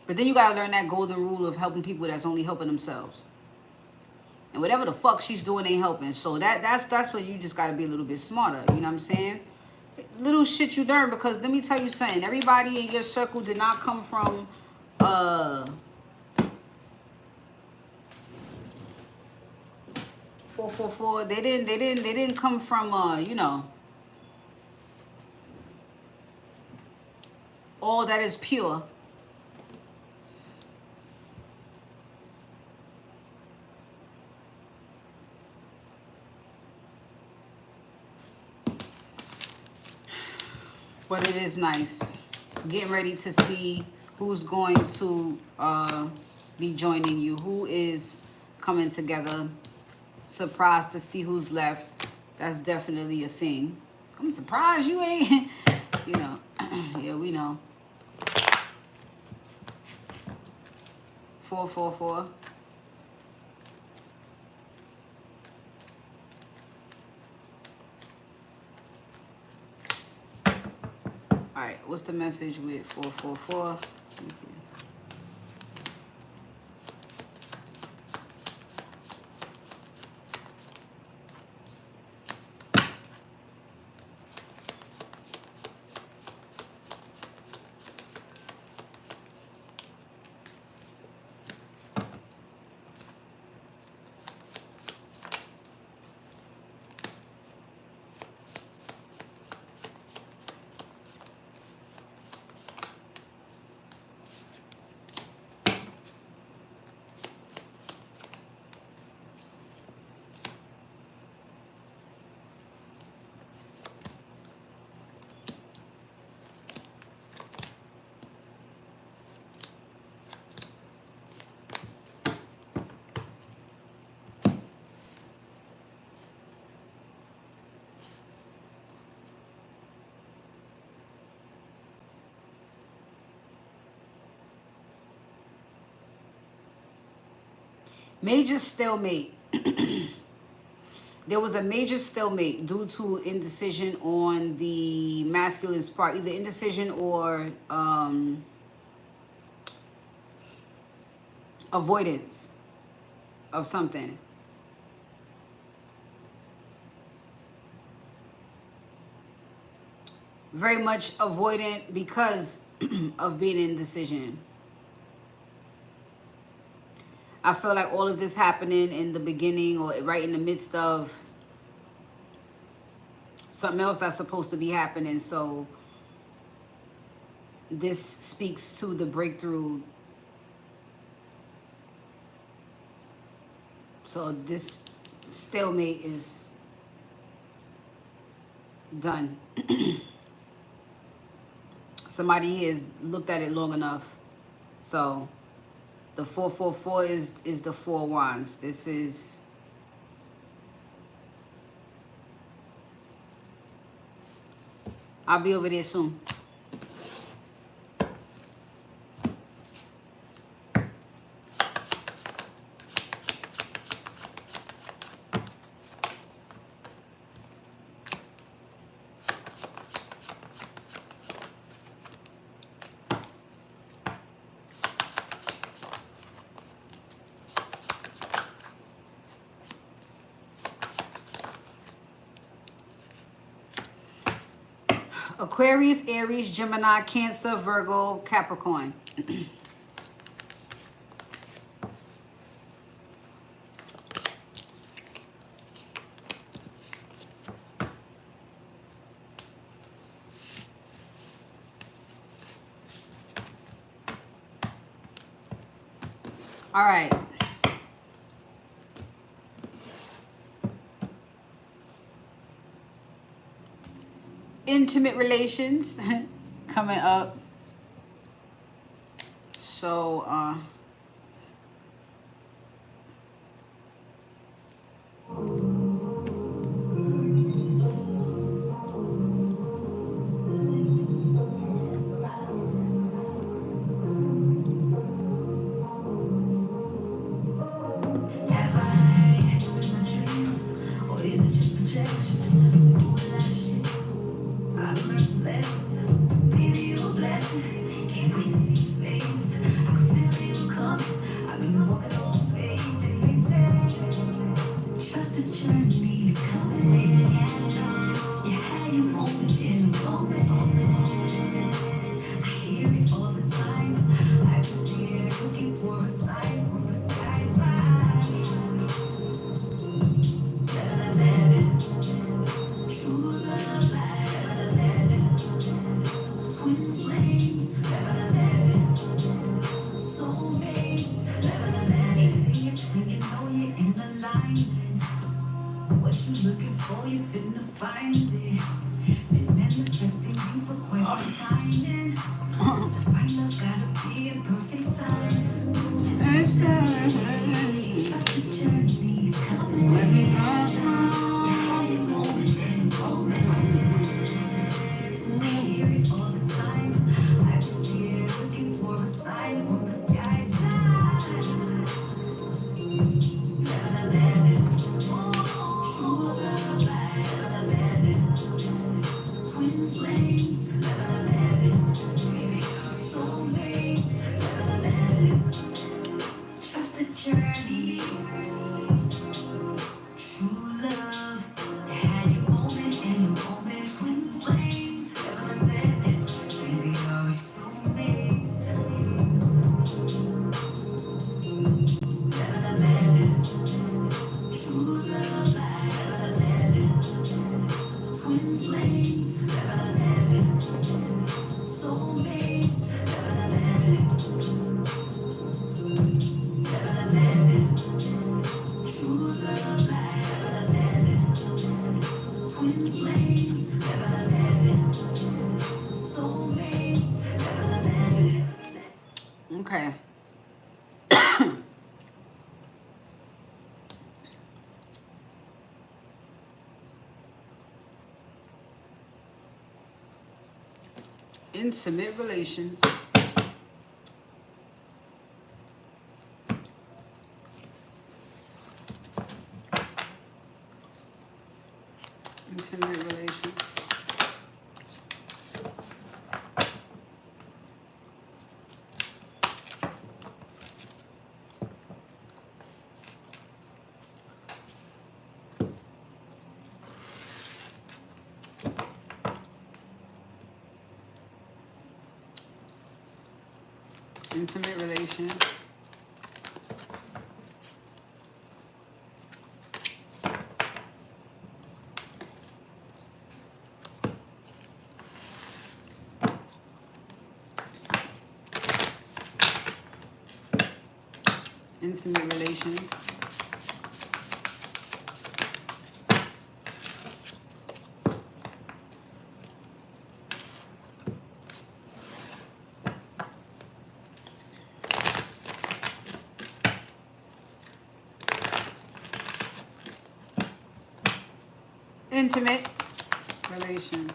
But then you got to learn that golden rule of helping people that's only helping themselves. And whatever the fuck she's doing ain't helping. So that's where you just got to be a little bit smarter. You know what I'm saying? Little shit you learn, because let me tell you something. Everybody in your circle did not come from 444. They didn't come from you know, all that is pure. But it is nice. Getting ready to see who's going to be joining you, who is coming together. Surprised to see who's left. That's definitely a thing. I'm surprised you ain't, you know. Yeah, we know. 444. All right, what's the message with 444? Thank you. Major stalemate. There was a major stalemate due to indecision on the masculine's part, either indecision or avoidance of something. Very much avoidant because of being indecision. I feel like all of this happening in the beginning or right in the midst of something else that's supposed to be happening. So this speaks to the breakthrough. So this stalemate is done. Somebody has looked at it long enough. So the 444 is the 4 wands. This is I'll be over there soon. Aquarius, Aries, Gemini, Cancer, Virgo, Capricorn. All right. Intimate relations coming up. So, Have I in my dreams, or is it just projection? Do a lot of shit. I learned some lessons. Baby, you a blessing. Can't wait to see your face. I can feel you coming. I've been walking on faith, and they say trust the journey is coming. You had your moment in the moment. I hear it all the time. I just sit here looking for a sign from the sky's line. 11, true love light. 11, twin flames. 11, soulmates. 11, easy is when you know you're in alignment. What you looking for, you finna find it. Been manifesting you for quite some time, and to find love gotta be a perfect time. Trust the journey is coming. You had your moment and moment. I hear it all the time. I just here looking for a sign from the sky's line. 11, true love light. 11, twin flames. 11, soulmates. 11, trust the journey. True love. You had your moment and your moments. Twin flames. 11, baby, you're soulmates. 11, true love light. 11, twin flames. 11, soulmates. 11, true love light. 11, twin flames. 11, soulmates. 11. okay. Intimate relations. Intimate relations. Intimate relations. Intimate relations. Intimate relation.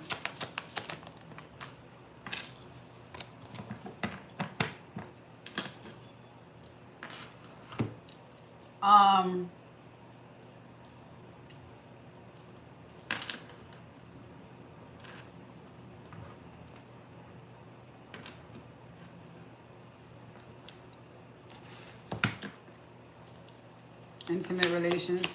Um, intimate relations.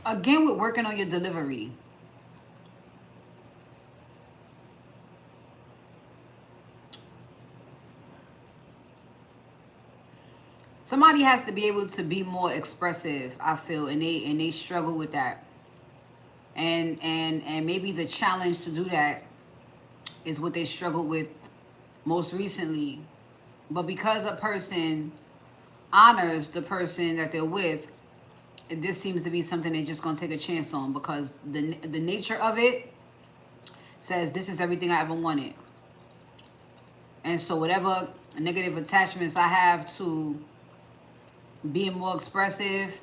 Again, with working on your delivery. Somebody has to be able to be more expressive, I feel, and they struggle with that. And maybe the challenge to do that is what they struggled with most recently. But because a person honors the person that they're with, this seems to be something they're just gonna take a chance on, because the nature of it says this is everything I ever wanted. And so whatever negative attachments I have to being more expressive,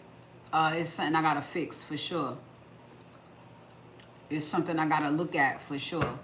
it's something I gotta fix for sure. It's something I gotta look at for sure.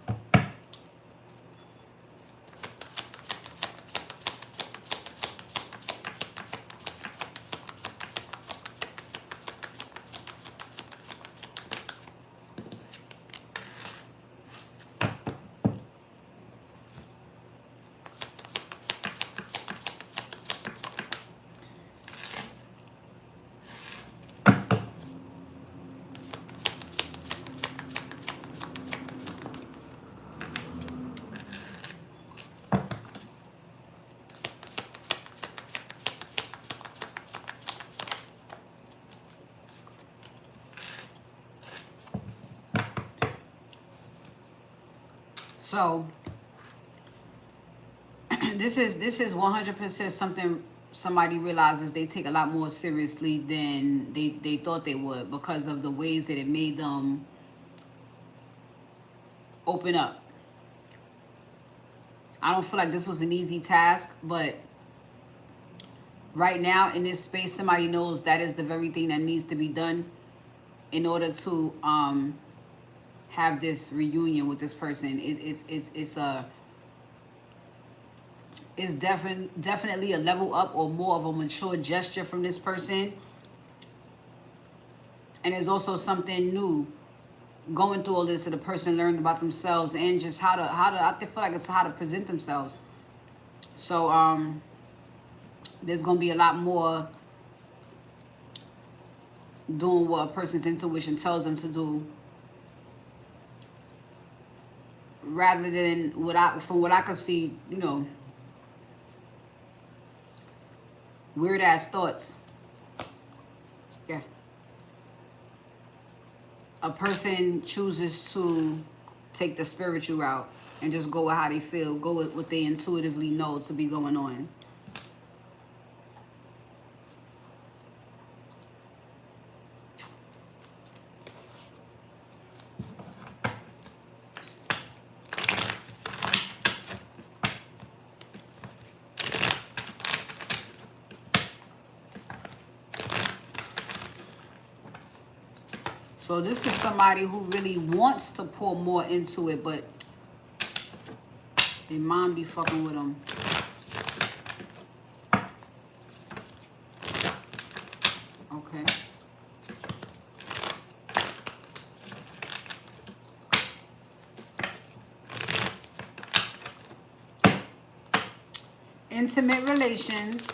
So this is 100% something somebody realizes they take a lot more seriously than they thought they would, because of the ways that it made them open up. I don't feel like this was an easy task, but right now in this space, somebody knows that is the very thing that needs to be done in order to have this reunion with this person. It's definitely a level up or more of a mature gesture from this person. And it's also something new going through all this, so the person learned about themselves and just how to I feel like it's how to present themselves. So there's gonna be a lot more doing what a person's intuition tells them to do, rather than from what I could see, weird ass thoughts. Yeah. A person chooses to take the spiritual route and just go with how they feel, go with what they intuitively know to be going on. So this is somebody who really wants to pour more into it, but their mind be fucking with them. Okay. Intimate relations.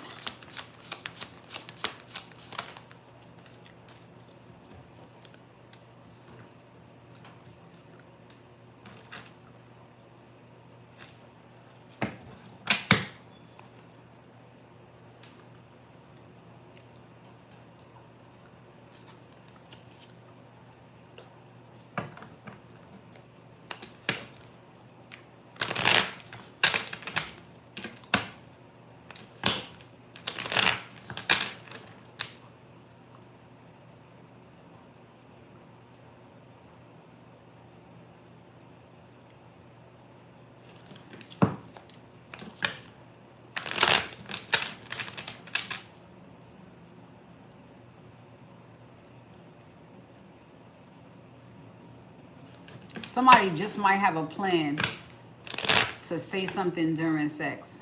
Somebody just might have a plan to say something during sex.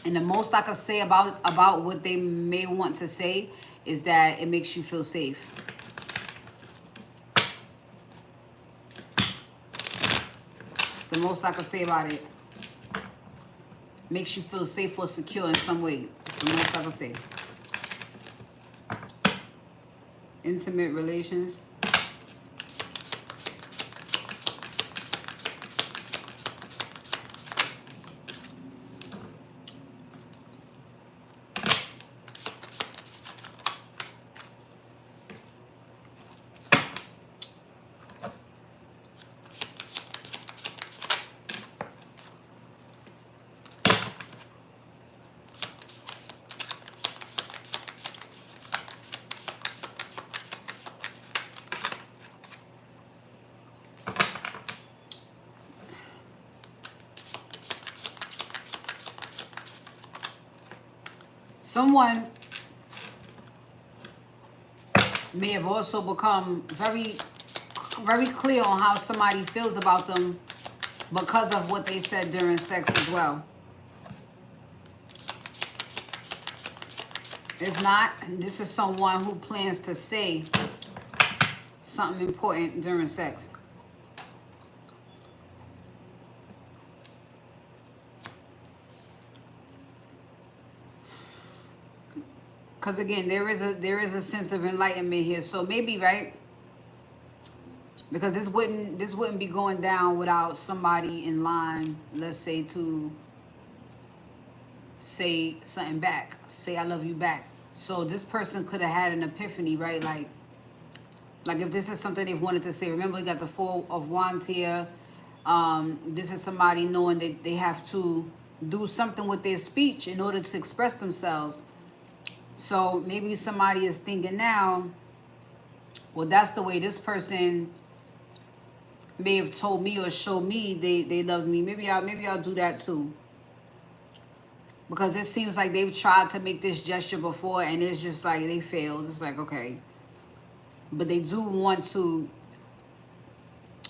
And the most I could say about what they may want to say is that it makes you feel safe. The most I could say about it. Makes you feel safe or secure in some way. It's the most I could say. Intimate relations. Someone may have also become very clear on how somebody feels about them because of what they said during sex as well. If not, this is someone who plans to say something important during sex. Because again, there is a sense of enlightenment here. So maybe, right? Because this wouldn't be going down without somebody in line, let's say, to say something back, say I love you back. So this person could have had an epiphany, right? Like if this is something they've wanted to say. Remember, we got the Four of Wands here. This is somebody knowing that they have to do something with their speech in order to express themselves. So maybe somebody is thinking now, well, that's the way this person may have told me or showed me they loved me. Maybe I'll do that too. Because it seems like they've tried to make this gesture before and it's just like they failed. It's like, okay. But they do want to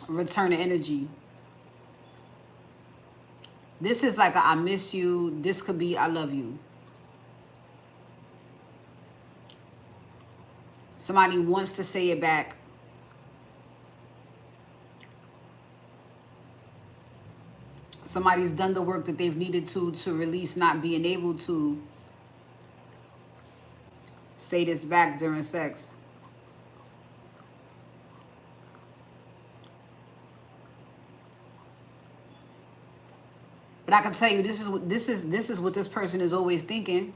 return the energy. This is like a I miss you. This could be I love you. Somebody wants to say it back. Somebody's done the work that they've needed to release not being able to say this back during sex. But I can tell you, this is what this person is always thinking.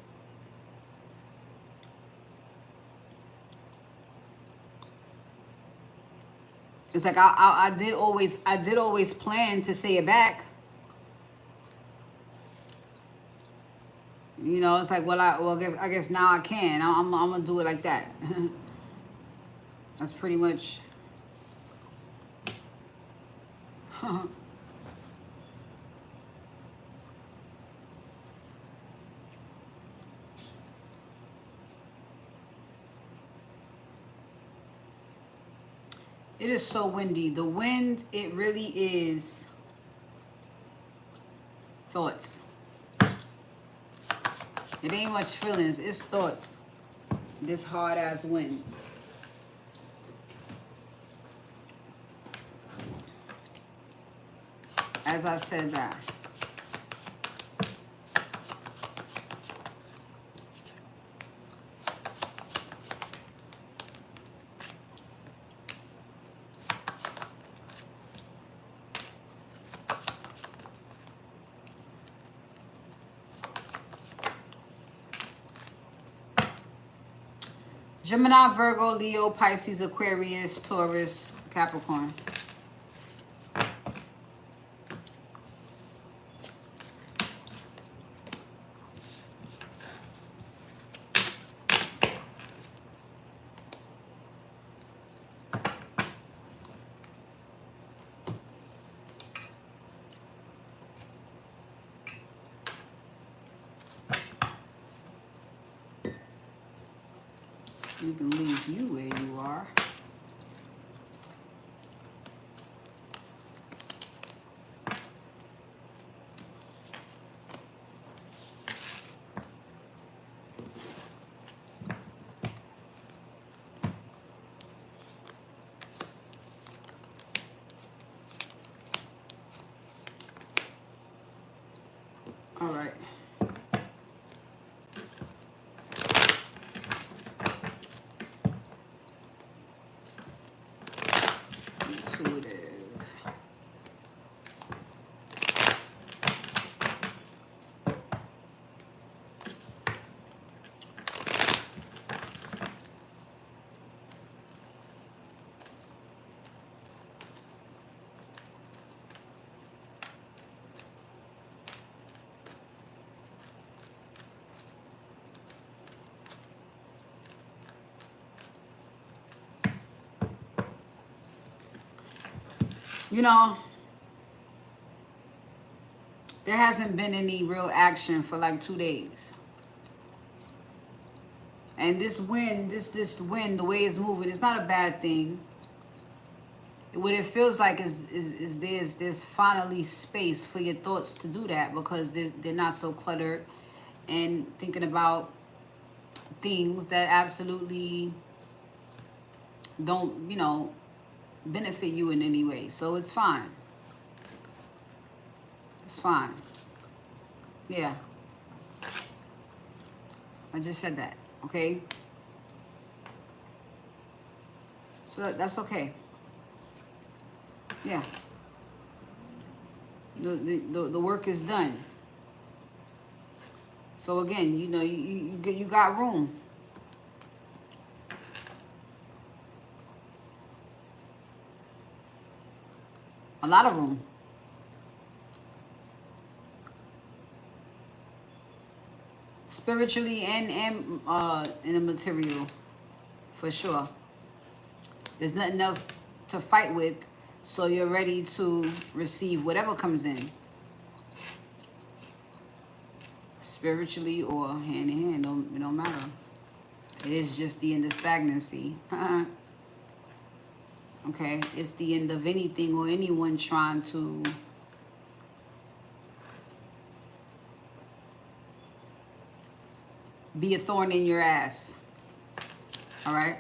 It's like I did always plan to say it back. You know, it's like, I guess now I can. I'm gonna do it like that. That's pretty much. It is so windy. The wind, it really is thoughts. It ain't much feelings, it's thoughts. This hard ass wind. As I said that. Gemini, Virgo, Leo, Pisces, Aquarius, Taurus, Capricorn. We can leave you where you are. All right. Intuitive. You know, there hasn't been any real action for like 2 days. And this wind, this wind, the way it's moving, it's not a bad thing. What it feels like is there's finally space for your thoughts to do that, because they're not so cluttered and thinking about things that absolutely don't, you know, benefit you in any way. So it's fine. It's fine. Yeah. I just said that, okay? So that's okay. Yeah. The work is done. So again, you know, you got room. A lot of room. Spiritually and in the material, for sure. There's nothing else to fight with, so you're ready to receive whatever comes in. Spiritually or hand in hand, it don't matter. It's just the end of stagnancy. Okay, it's the end of anything or anyone trying to be a thorn in your ass. All right?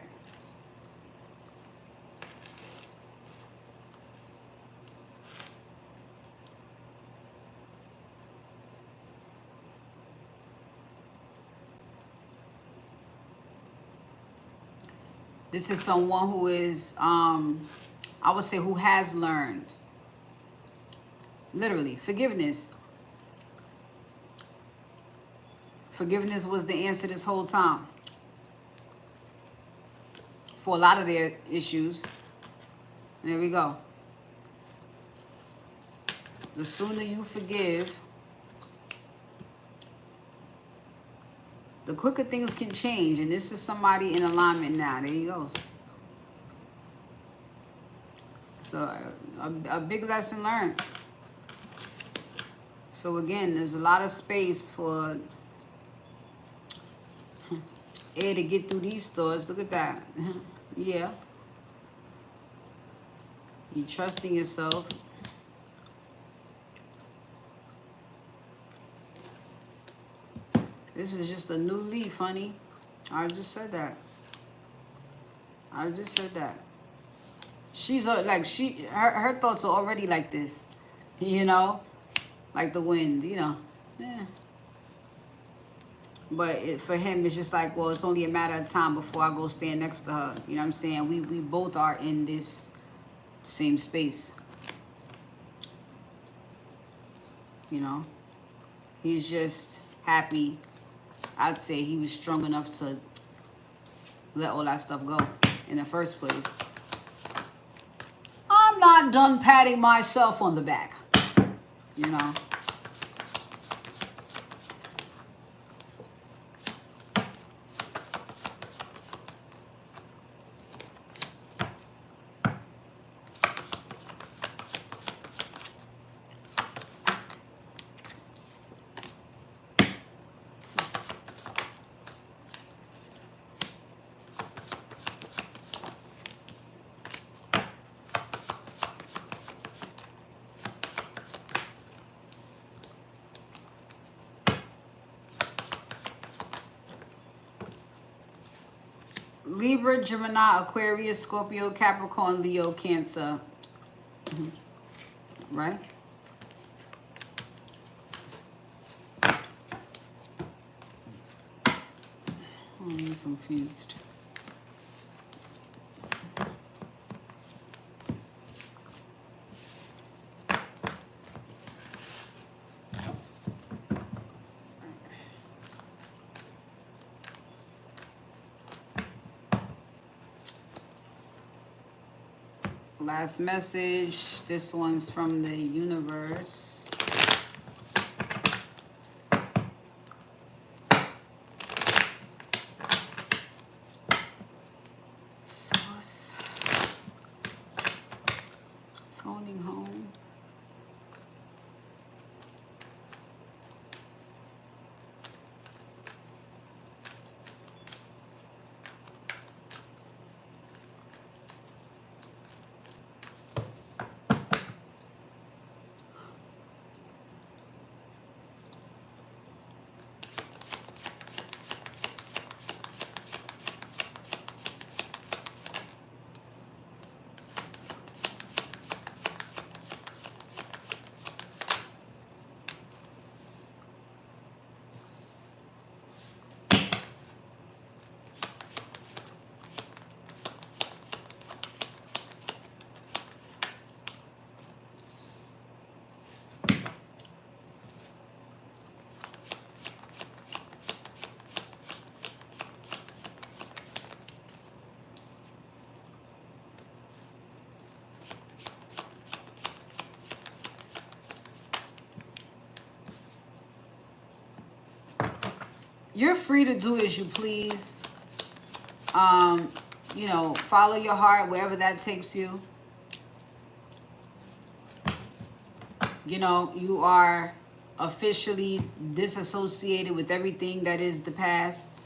This is someone who is, I would say, who has learned. Literally, forgiveness. Forgiveness was the answer this whole time. For a lot of their issues. There we go. The sooner you forgive, the quicker things can change. And this is somebody in alignment now. There he goes. So a big lesson learned. So again, there's a lot of space for air to get through these stores. Look at that. Yeah. You trusting yourself. This is just a new leaf, honey. I just said that. I just said that. She's like, her thoughts are already like this, you know, like the wind, you know. Yeah. But for him, it's just like, well, it's only a matter of time before I go stand next to her. You know what I'm saying? We both are in this same space. You know? He's just happy. I'd say he was strong enough to let all that stuff go in the first place. I'm not done patting myself on the back. You know? Libra, Gemini, Aquarius, Scorpio, Capricorn, Leo, Cancer. Right? I'm confused. Last message. This one's from the universe. Source. Phoning home. You're free to do as you please. You know, follow your heart wherever that takes you. You know, you are officially disassociated with everything that is the past.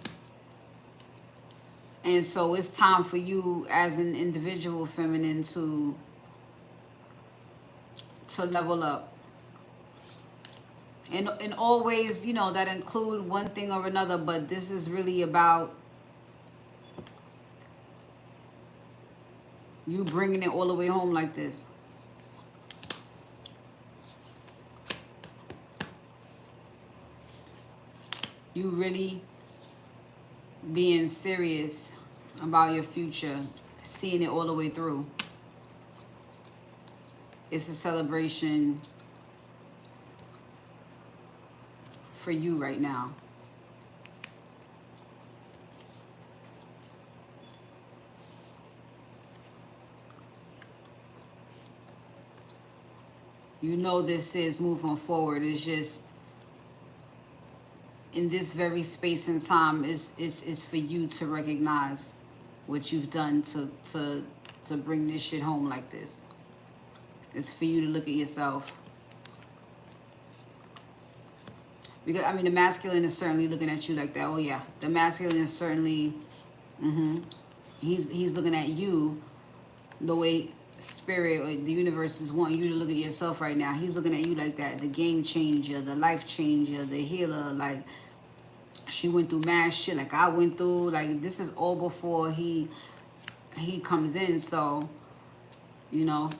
And so it's time for you as an individual feminine to level up. And always, you know, that include one thing or another, but this is really about you bringing it all the way home like this. You really being serious about your future, seeing it all the way through. It's a celebration for you right now. You know this is moving forward. It's just in this very space and time is for you to recognize what you've done to bring this shit home like this. It's for you to look at yourself. Because, I mean, the masculine is certainly looking at you like that. Oh, yeah. The masculine is certainly, he's looking at you the way spirit or the universe is wanting you to look at yourself right now. He's looking at you like that. The game changer, the life changer, the healer. Like, she went through mad shit like I went through. Like, this is all before he comes in. So, you know,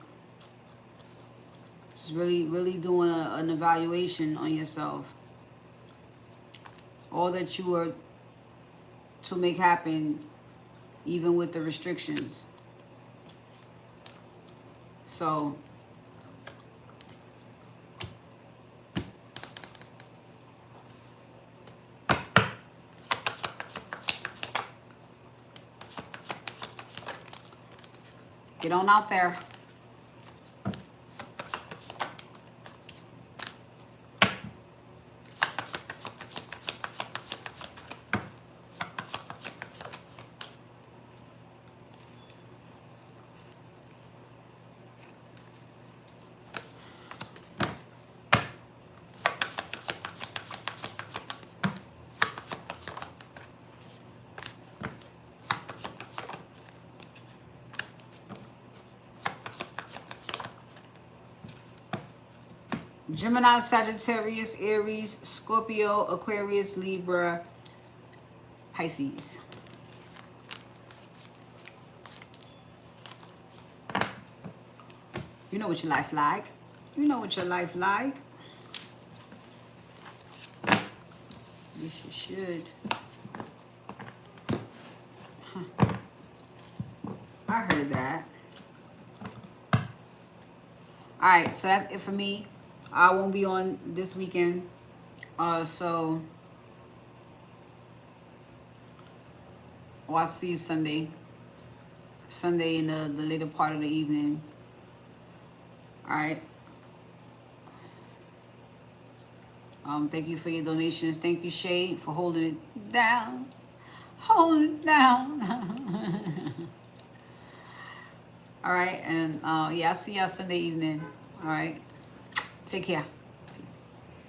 just really, really doing an evaluation on yourself. All that you were to make happen, even with the restrictions. So, get on out there. Gemini, Sagittarius, Aries, Scorpio, Aquarius, Libra, Pisces. You know what your life like. You know what your life like. Yes, you should. Huh. I heard that. All right, so that's it for me. I won't be on this weekend. So I'll see you Sunday. Sunday in the later part of the evening. All right. Thank you for your donations. Thank you, Shay, for holding it down. Hold it down. All right, and yeah, I'll see y'all Sunday evening. All right, take care.